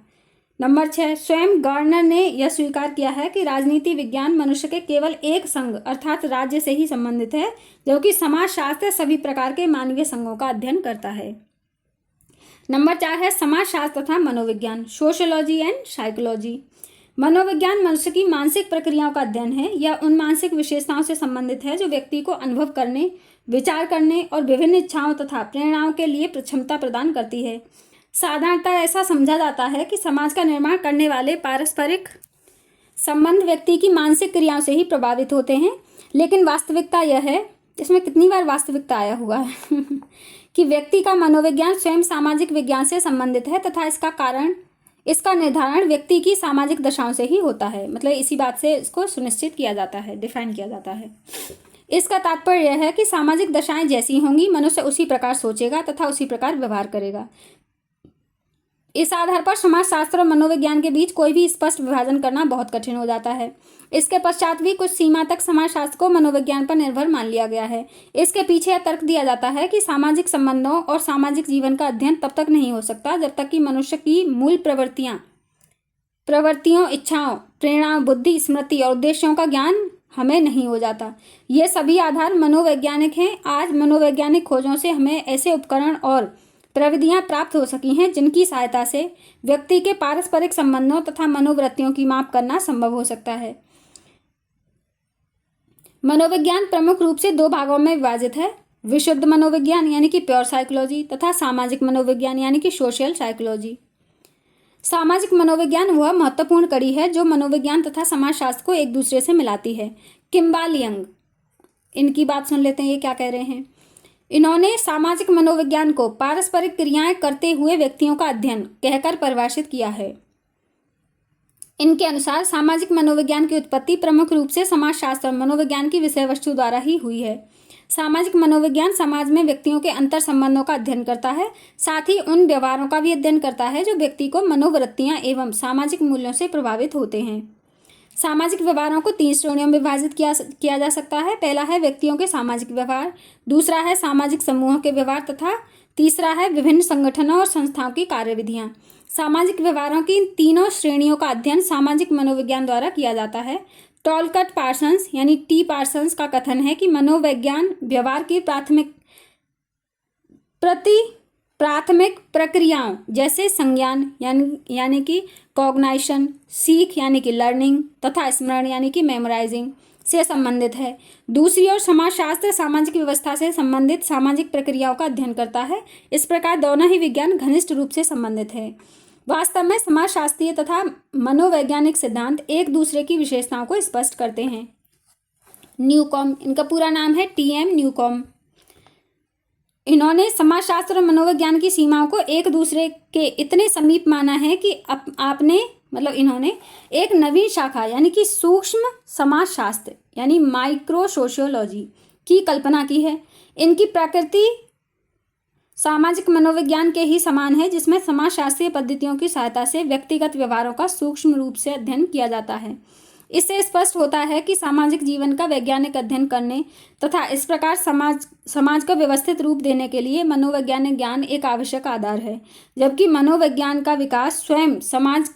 नंबर 6, स्वयं गार्डनर ने यह स्वीकार किया है कि राजनीति विज्ञान मनुष्य के केवल एक संघ अर्थात राज्य से ही संबंधित है, जबकि समाजशास्त्र सभी प्रकार के मानवीय संघों का अध्ययन करता है। नंबर 4 है समाजशास्त्र तथा मनोविज्ञान, सोशियोलॉजी एंड साइकोलॉजी। मनोविज्ञान मनुष्य की मानसिक प्रक्रियाओं का अध्ययन है। यह उन मानसिक विशेषताओं से संबंधित है जो व्यक्ति को अनुभव करने, विचार करने और विभिन्न इच्छाओं तथा प्रेरणाओं के लिए क्षमता प्रदान करती है। साधारणतः ऐसा समझा जाता है कि समाज का निर्माण करने वाले पारस्परिक संबंध व्यक्ति की मानसिक क्रियाओं से ही प्रभावित होते हैं, लेकिन वास्तविकता यह है, इसमें कितनी बार वास्तविकता आया हुआ है कि व्यक्ति का मनोविज्ञान स्वयं सामाजिक विज्ञान से संबंधित है तथा इसका निर्धारण व्यक्ति की सामाजिक दशाओं से ही होता है। मतलब इसी बात से इसको सुनिश्चित किया जाता है, डिफाइन किया जाता है। इसका तात्पर्य यह है कि सामाजिक दशाएं जैसी होंगी, मनुष्य उसी प्रकार सोचेगा तथा उसी प्रकार व्यवहार करेगा। इस आधार पर समाजशास्त्र और मनोविज्ञान के बीच कोई भी स्पष्ट विभाजन करना बहुत कठिन हो जाता है। इसके पश्चात भी कुछ सीमा तक समाजशास्त्र को मनोविज्ञान पर निर्भर मान लिया गया है। इसके पीछे यह तर्क दिया जाता है कि सामाजिक संबंधों और सामाजिक जीवन का अध्ययन तब तक नहीं हो सकता जब तक कि मनुष्य की मूल प्रवृत्तियों, इच्छाओं, प्रेरणाओं, बुद्धि, स्मृति और उद्देश्यों का ज्ञान हमें नहीं हो जाता। ये सभी आधार मनोवैज्ञानिक हैं। आज मनोवैज्ञानिक खोजों से हमें ऐसे उपकरण और प्रविधियां प्राप्त हो सकी हैं जिनकी सहायता से व्यक्ति के पारस्परिक संबंधों तथा मनोवृत्तियों की माप करना संभव हो सकता है। मनोविज्ञान प्रमुख रूप से दो भागों में विभाजित है, विशुद्ध मनोविज्ञान यानी कि प्योर साइकोलॉजी तथा सामाजिक मनोविज्ञान यानी कि सोशल साइकोलॉजी। सामाजिक मनोविज्ञान वह महत्वपूर्ण कड़ी है जो मनोविज्ञान तथा समाजशास्त्र को एक दूसरे से मिलाती है। किम्बाल यंग, इनकी बात सुन लेते हैं, ये क्या कह रहे हैं। इन्होंने सामाजिक मनोविज्ञान को पारस्परिक क्रियाएं करते हुए व्यक्तियों का अध्ययन कहकर परिभाषित किया है। इनके अनुसार सामाजिक मनोविज्ञान की उत्पत्ति प्रमुख रूप से समाजशास्त्र और मनोविज्ञान की विषय वस्तु द्वारा ही हुई है। सामाजिक मनोविज्ञान समाज में व्यक्तियों के अंतर संबंधों का अध्ययन करता है, साथ ही उन व्यवहारों का भी अध्ययन करता है जो व्यक्ति को मनोवृत्तियां एवं सामाजिक मूल्यों से प्रभावित होते हैं। सामाजिक व्यवहारों को 3 श्रेणियों में विभाजित किया जा सकता है। पहला है व्यक्तियों के सामाजिक व्यवहार, दूसरा है सामाजिक समूहों के व्यवहार तथा तीसरा है विभिन्न संगठनों और संस्थाओं की कार्यविधियां। सामाजिक व्यवहारों की इन तीनों श्रेणियों का अध्ययन सामाजिक मनोविज्ञान द्वारा किया जाता है। टॉलकट पार्सन्स यानी टी पार्सन्स का कथन है कि मनोविज्ञान व्यवहार की प्राथमिक प्रक्रियाओं जैसे संज्ञान यानी कि कॉग्नाइशन, सीख यानी कि लर्निंग तथा स्मरण यानी कि मेमोराइजिंग से संबंधित है। दूसरी ओर समाजशास्त्र सामाजिक व्यवस्था से संबंधित सामाजिक प्रक्रियाओं का अध्ययन करता है। इस प्रकार दोनों ही विज्ञान घनिष्ठ रूप से संबंधित है। वास्तव में समाजशास्त्रीय तथा मनोवैज्ञानिक सिद्धांत एक दूसरे की विशेषताओं को स्पष्ट करते हैं। न्यूकॉम, इनका पूरा नाम है टीएम न्यूकॉम। इन्होंने समाजशास्त्र और मनोविज्ञान की सीमाओं को एक दूसरे के इतने समीप माना है कि इन्होंने एक नवीन शाखा यानी कि सूक्ष्म समाजशास्त्र यानी माइक्रो सोशियोलॉजी की कल्पना की है। इनकी प्रकृति सामाजिक मनोविज्ञान के ही समान है, जिसमें समाजशास्त्रीय पद्धतियों की सहायता से व्यक्तिगत व्यवहारों का सूक्ष्म रूप से अध्ययन किया जाता है। इससे स्पष्ट होता है कि सामाजिक जीवन का वैज्ञानिक अध्ययन करने तथा इस प्रकार समाज को व्यवस्थित रूप देने के लिए मनोवैज्ञानिक ज्ञान एक आवश्यक आधार है, जबकि मनोविज्ञान का विकास स्वयं समाज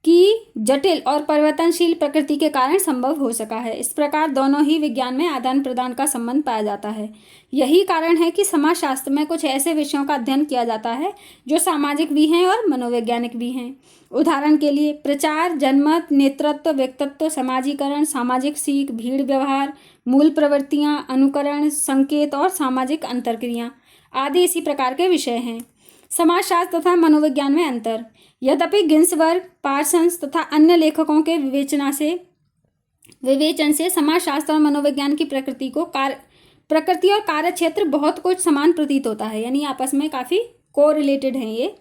की जटिल और परिवर्तनशील प्रकृति के कारण संभव हो सका है। इस प्रकार दोनों ही विज्ञान में आदान प्रदान का संबंध पाया जाता है। यही कारण है कि समाजशास्त्र में कुछ ऐसे विषयों का अध्ययन किया जाता है जो सामाजिक भी हैं और मनोवैज्ञानिक भी हैं। उदाहरण के लिए प्रचार, जनमत, नेतृत्व, व्यक्तित्व, समाजीकरण, सामाजिक सीख, भीड़ व्यवहार, मूल प्रवृत्तियां, अनुकरण, संकेत और सामाजिक अंतरक्रिया आदि इसी प्रकार के विषय हैं। समाजशास्त्र तथा मनोविज्ञान में अंतर। यद्यपि गिन्सबर्ग, पार्सन्स तथा अन्य लेखकों के विवेचन से समाजशास्त्र और मनोविज्ञान की प्रकृति और कार्यक्षेत्र बहुत कुछ समान प्रतीत होता है, यानी आपस में काफ़ी कोरिलेटेड हैं ये,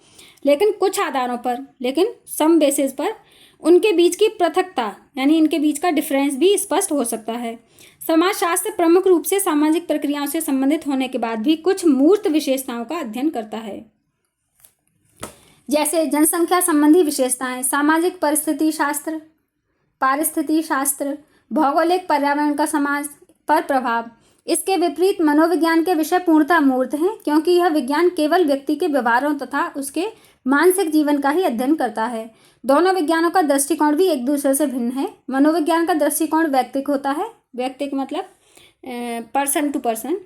लेकिन कुछ आधारों पर, लेकिन सम बेसिस पर उनके बीच की पृथकता यानी इनके बीच का डिफरेंस भी स्पष्ट हो सकता है। समाजशास्त्र प्रमुख रूप से सामाजिक प्रक्रियाओं से संबंधित होने के बाद भी कुछ मूर्त विशेषताओं का अध्ययन करता है, जैसे जनसंख्या संबंधी विशेषताएं, सामाजिक पारिस्थिति शास्त्र, भौगोलिक पर्यावरण का समाज पर प्रभाव। इसके विपरीत मनोविज्ञान के विषय पूर्णतः मूर्त हैं, क्योंकि यह विज्ञान केवल व्यक्ति के व्यवहारों तथा उसके मानसिक जीवन का ही अध्ययन करता है। दोनों विज्ञानों का दृष्टिकोण भी एक दूसरे से भिन्न है। मनोविज्ञान का दृष्टिकोण वैयक्तिक होता है, वैयक्तिक मतलब पर्सन टू पर्सन,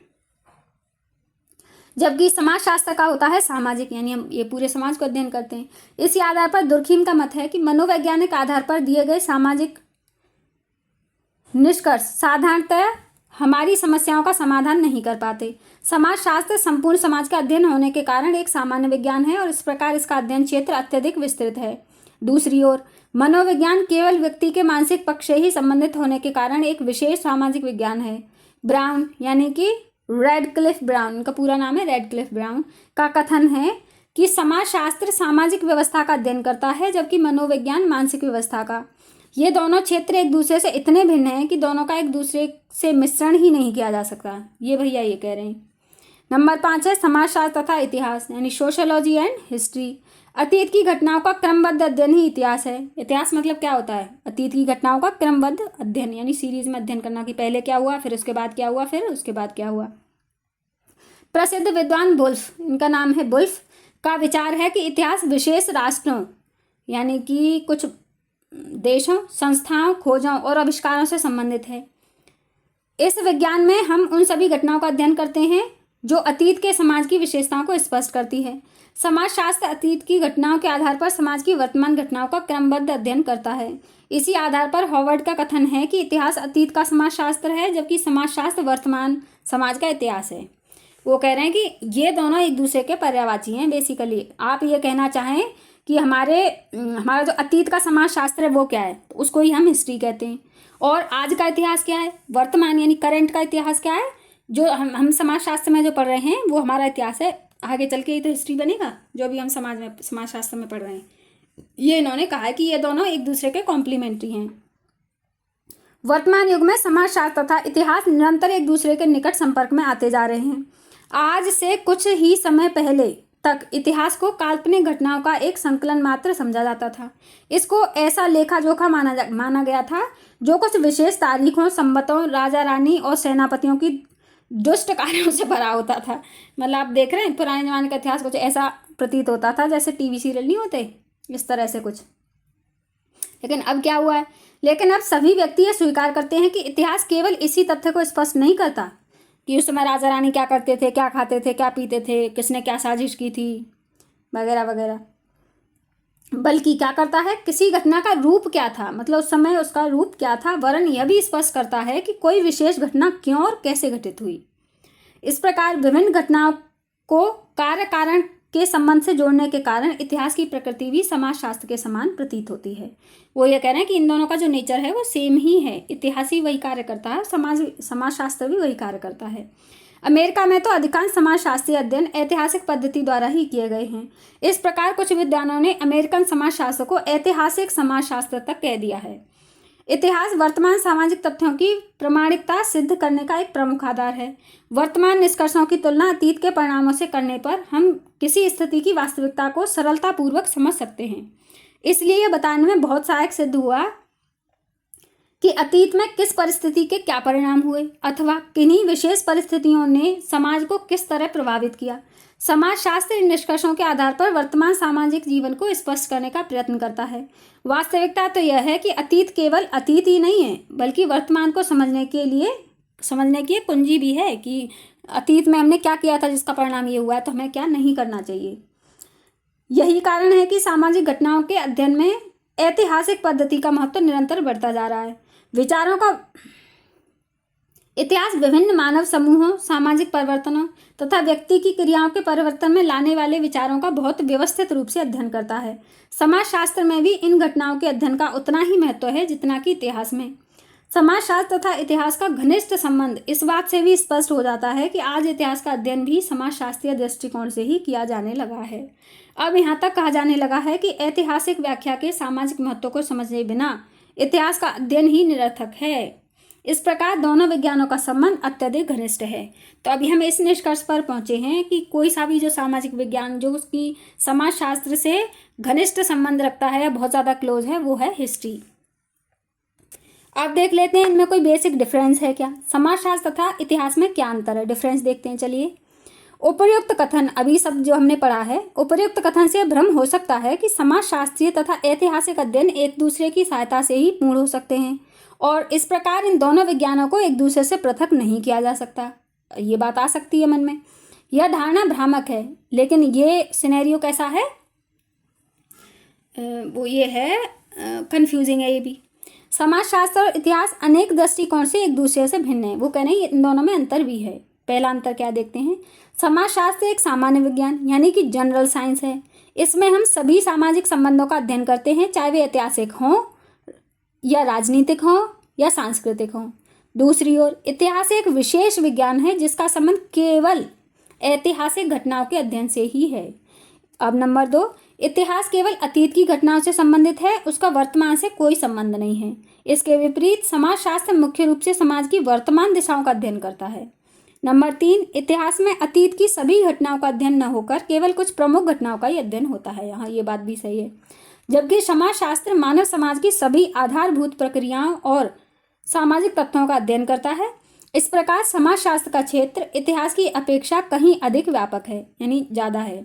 जबकि समाजशास्त्र का होता है सामाजिक, यानी हम ये पूरे समाज को अध्ययन करते हैं। इसी आधार पर दुर्खीम का मत है कि मनोवैज्ञानिक आधार पर दिए गए सामाजिक निष्कर्ष साधारणतः हमारी समस्याओं का समाधान नहीं कर पाते। समाजशास्त्र संपूर्ण समाज का अध्ययन होने के कारण एक सामान्य विज्ञान है और इस प्रकार इसका अध्ययन क्षेत्र अत्यधिक विस्तृत है। दूसरी ओर मनोविज्ञान केवल व्यक्ति के मानसिक पक्ष से ही संबंधित होने के कारण एक विशेष सामाजिक विज्ञान है। ब्राउन यानी कि रेडक्लिफ ब्राउन, इनका पूरा नाम है रेडक्लिफ ब्राउन, का कथन है कि समाजशास्त्र सामाजिक व्यवस्था का अध्ययन करता है, जबकि मनोविज्ञान मानसिक व्यवस्था का। ये दोनों क्षेत्र एक दूसरे से इतने भिन्न हैं कि दोनों का एक दूसरे से मिश्रण ही नहीं किया जा सकता। ये भैया ये कह रहे हैं। नंबर 5 है समाजशास्त्र तथा इतिहास यानी सोशियोलॉजी एंड हिस्ट्री। अतीत की घटनाओं का क्रमबद्ध अध्ययन ही इतिहास है। इतिहास मतलब क्या होता है? अतीत की घटनाओं का क्रमबद्ध अध्ययन यानी सीरीज में अध्ययन करना कि पहले क्या हुआ, फिर उसके बाद क्या हुआ, फिर उसके बाद क्या हुआ। प्रसिद्ध विद्वान वुल्फ, इनका नाम है वुल्फ, का विचार है कि इतिहास विशेष राष्ट्रों यानी कि कुछ देशों, संस्थाओं, खोजों और आविष्कारों से संबंधित है। इस विज्ञान में हम उन सभी घटनाओं का अध्ययन करते हैं जो अतीत के समाज की विशेषताओं को स्पष्ट करती है। समाजशास्त्र अतीत की घटनाओं के आधार पर समाज की वर्तमान घटनाओं का क्रमबद्ध अध्ययन करता है। इसी आधार पर हॉवर्ड का कथन है कि इतिहास अतीत का समाजशास्त्र है जबकि समाजशास्त्र वर्तमान समाज का इतिहास है। वो कह रहे हैं कि ये दोनों एक दूसरे के पर्यायवाची हैं। बेसिकली आप ये कहना चाहें कि हमारा जो अतीत का समाजशास्त्र है वो क्या है, तो उसको ही हम हिस्ट्री कहते हैं। और आज का इतिहास क्या है, वर्तमान यानी करंट का इतिहास क्या है, जो हम समाजशास्त्र में जो पढ़ रहे हैं वो हमारा इतिहास है। आगे चल के ये तो हिस्ट्री बनेगा जो भी हम समाजशास्त्र में पढ़ रहे हैं। ये इन्होंने कहा है कि ये दोनों एक दूसरे के कॉम्प्लीमेंट्री हैं। वर्तमान युग में समाजशास्त्र तथा इतिहास निरंतर एक दूसरे के निकट संपर्क में आते जा रहे हैं। आज से कुछ ही समय पहले तक इतिहास को काल्पनिक घटनाओं का एक संकलन मात्र समझा जाता था। इसको ऐसा लेखा जोखा माना गया था जो कुछ विशेष तारीखों, संवतों, राजा रानी और सेनापतियों की दुष्ट कार्यों से भरा होता था। मतलब आप देख रहे हैं पुराने जमाने का इतिहास कुछ ऐसा प्रतीत होता था जैसे टीवी सीरियल नहीं होते, इस तरह से कुछ। लेकिन अब क्या हुआ है, लेकिन अब सभी व्यक्ति ये स्वीकार करते हैं कि इतिहास केवल इसी तथ्य को स्पष्ट नहीं करता कि उस समय राजा रानी क्या करते थे, क्या खाते थे, क्या पीते थे, किसने क्या साजिश की थी, वगैरह वगैरह, बल्कि क्या करता है, किसी घटना का रूप क्या था, मतलब उस समय उसका रूप क्या था, वरन यह भी स्पष्ट करता है कि कोई विशेष घटना क्यों और कैसे घटित हुई। इस प्रकार विभिन्न घटनाओं को कार्य कारण के संबंध से जोड़ने के कारण इतिहास की प्रकृति भी समाजशास्त्र के समान प्रतीत होती है। वो ये कह रहे हैं कि इन दोनों का जो नेचर है वो सेम ही है। इतिहास ही वही कार्य करता है, समाजशास्त्र भी वही कार्य करता है। अमेरिका में तो अधिकांश समाजशास्त्रीय अध्ययन ऐतिहासिक पद्धति द्वारा ही किए गए हैं। इस प्रकार कुछ विद्वानों ने अमेरिकन समाजशास्त्र को ऐतिहासिक समाजशास्त्र तक कह दिया है। इतिहास वर्तमान सामाजिक तथ्यों की प्रामाणिकता सिद्ध करने का एक प्रमुख आधार है। वर्तमान निष्कर्षों की तुलना अतीत के परिणामों से करने पर हम किसी स्थिति की वास्तविकता को सरलतापूर्वक समझ सकते हैं। इसलिए यह बताने में बहुत सहायक सिद्ध हुआ कि अतीत में किस परिस्थिति के क्या परिणाम हुए अथवा किन्हीं विशेष परिस्थितियों ने समाज को किस तरह प्रभावित किया। समाजशास्त्र इन निष्कर्षों के आधार पर वर्तमान सामाजिक जीवन को स्पष्ट करने का प्रयत्न करता है। वास्तविकता तो यह है कि अतीत केवल अतीत ही नहीं है बल्कि वर्तमान को समझने की कुंजी भी है कि अतीत में हमने क्या किया था जिसका परिणाम ये हुआ है, तो हमें क्या नहीं करना चाहिए। यही कारण है कि सामाजिक घटनाओं के अध्ययन में ऐतिहासिक पद्धति का महत्व निरंतर बढ़ता जा रहा है। विचारों का इतिहास विभिन्न मानव समूहों, सामाजिक परिवर्तनों तथा व्यक्ति की क्रियाओं के परिवर्तन में लाने वाले विचारों का बहुत व्यवस्थित रूप से अध्ययन करता है। समाजशास्त्र में भी इन घटनाओं के अध्ययन का उतना ही महत्व है जितना कि इतिहास में। समाजशास्त्र तथा इतिहास का घनिष्ठ संबंध इस बात से भी स्पष्ट हो जाता है कि आज इतिहास का अध्ययन भी समाजशास्त्रीय दृष्टिकोण से ही किया जाने लगा है। अब यहाँ तक कहा जाने लगा है कि ऐतिहासिक व्याख्या के सामाजिक महत्व को समझे बिना इतिहास का अध्ययन ही निरर्थक है। इस प्रकार दोनों विज्ञानों का संबंध अत्यधिक घनिष्ठ है। तो अभी हम इस निष्कर्ष पर पहुंचे हैं कि कोई सा भी जो सामाजिक विज्ञान जो उसकी समाजशास्त्र से घनिष्ठ संबंध रखता है या बहुत ज़्यादा क्लोज है वो है हिस्ट्री। अब देख लेते हैं इनमें कोई बेसिक डिफरेंस है क्या, समाजशास्त्र तथा इतिहास में क्या अंतर है, डिफरेंस देखते हैं। चलिए, उपर्युक्त कथन, अभी सब जो हमने पढ़ा है, उपर्युक्त कथन से भ्रम हो सकता है कि समाजशास्त्रीय तथा ऐतिहासिक अध्ययन एक दूसरे की सहायता से ही पूर्ण हो सकते हैं और इस प्रकार इन दोनों विज्ञानों को एक दूसरे से पृथक नहीं किया जा सकता। ये बात आ सकती है मन में। यह धारणा भ्रामक है, लेकिन ये सिनेरियो कैसा है, वो ये है कंफ्यूजिंग है। ये भी समाजशास्त्र और इतिहास अनेक दृष्टिकोण से एक दूसरे से भिन्न है। वो कह रहे हैं इन दोनों में अंतर भी है। पहला अंतर क्या देखते हैं, समाजशास्त्र एक सामान्य विज्ञान यानी कि जनरल साइंस है। इसमें हम सभी सामाजिक संबंधों का अध्ययन करते हैं, चाहे वे ऐतिहासिक हों या राजनीतिक हों या सांस्कृतिक हों। दूसरी ओर इतिहास एक विशेष विज्ञान है जिसका संबंध केवल ऐतिहासिक घटनाओं के अध्ययन से ही है। अब नंबर 2, इतिहास केवल अतीत की घटनाओं से संबंधित है, उसका वर्तमान से कोई संबंध नहीं है। इसके विपरीत समाजशास्त्र मुख्य रूप से समाज की वर्तमान दिशाओं का अध्ययन करता है। नंबर 3, इतिहास में अतीत की सभी घटनाओं का अध्ययन न होकर केवल कुछ प्रमुख घटनाओं का ही अध्ययन होता है। यहाँ ये बात भी सही है। जबकि समाजशास्त्र मानव समाज की सभी आधारभूत प्रक्रियाओं और सामाजिक तत्वों का अध्ययन करता है। इस प्रकार समाजशास्त्र का क्षेत्र इतिहास की अपेक्षा कहीं अधिक व्यापक है, यानी ज़्यादा है।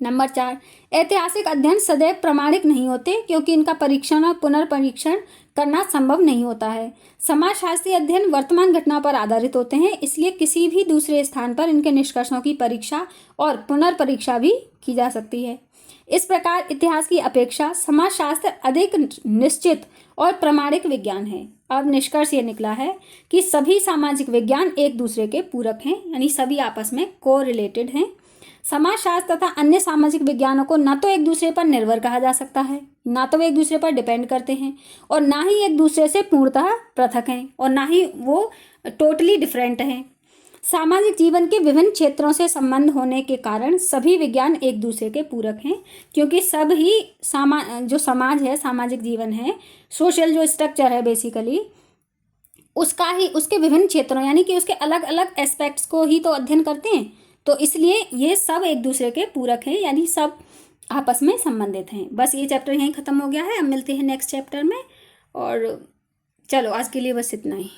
नंबर 4, ऐतिहासिक अध्ययन सदैव प्रामाणिक नहीं होते क्योंकि इनका परीक्षण और पुनर्परीक्षण करना संभव नहीं होता है। समाजशास्त्रीय अध्ययन वर्तमान घटनाओं पर आधारित होते हैं, इसलिए किसी भी दूसरे स्थान पर इनके निष्कर्षों की परीक्षा और पुनर्परीक्षा भी की जा सकती है। इस प्रकार इतिहास की अपेक्षा समाजशास्त्र अधिक निश्चित और प्रामाणिक विज्ञान है। अब निष्कर्ष ये निकला है कि सभी सामाजिक विज्ञान एक दूसरे के पूरक हैं, यानी सभी आपस में कोरिलेटेड हैं। समाजशास्त्र तथा अन्य सामाजिक विज्ञानों को न तो एक दूसरे पर निर्भर कहा जा सकता है, ना तो वे एक दूसरे पर डिपेंड करते हैं, और ना ही एक दूसरे से पूर्णतः पृथक हैं, और ना ही वो टोटली डिफरेंट हैं। सामाजिक जीवन के विभिन्न क्षेत्रों से संबंध होने के कारण सभी विज्ञान एक दूसरे के पूरक हैं, क्योंकि सब ही जो समाज है, सामाजिक जीवन है, सोशल जो स्ट्रक्चर है बेसिकली, उसका ही उसके विभिन्न क्षेत्रों यानी कि उसके अलग अलग एस्पेक्ट्स को ही तो अध्ययन करते हैं। तो इसलिए ये सब एक दूसरे के पूरक हैं, यानी सब आपस में संबंधित हैं। बस ये चैप्टर यहीं ख़त्म हो गया है। अब मिलते हैं नेक्स्ट चैप्टर में, और चलो आज के लिए बस इतना ही।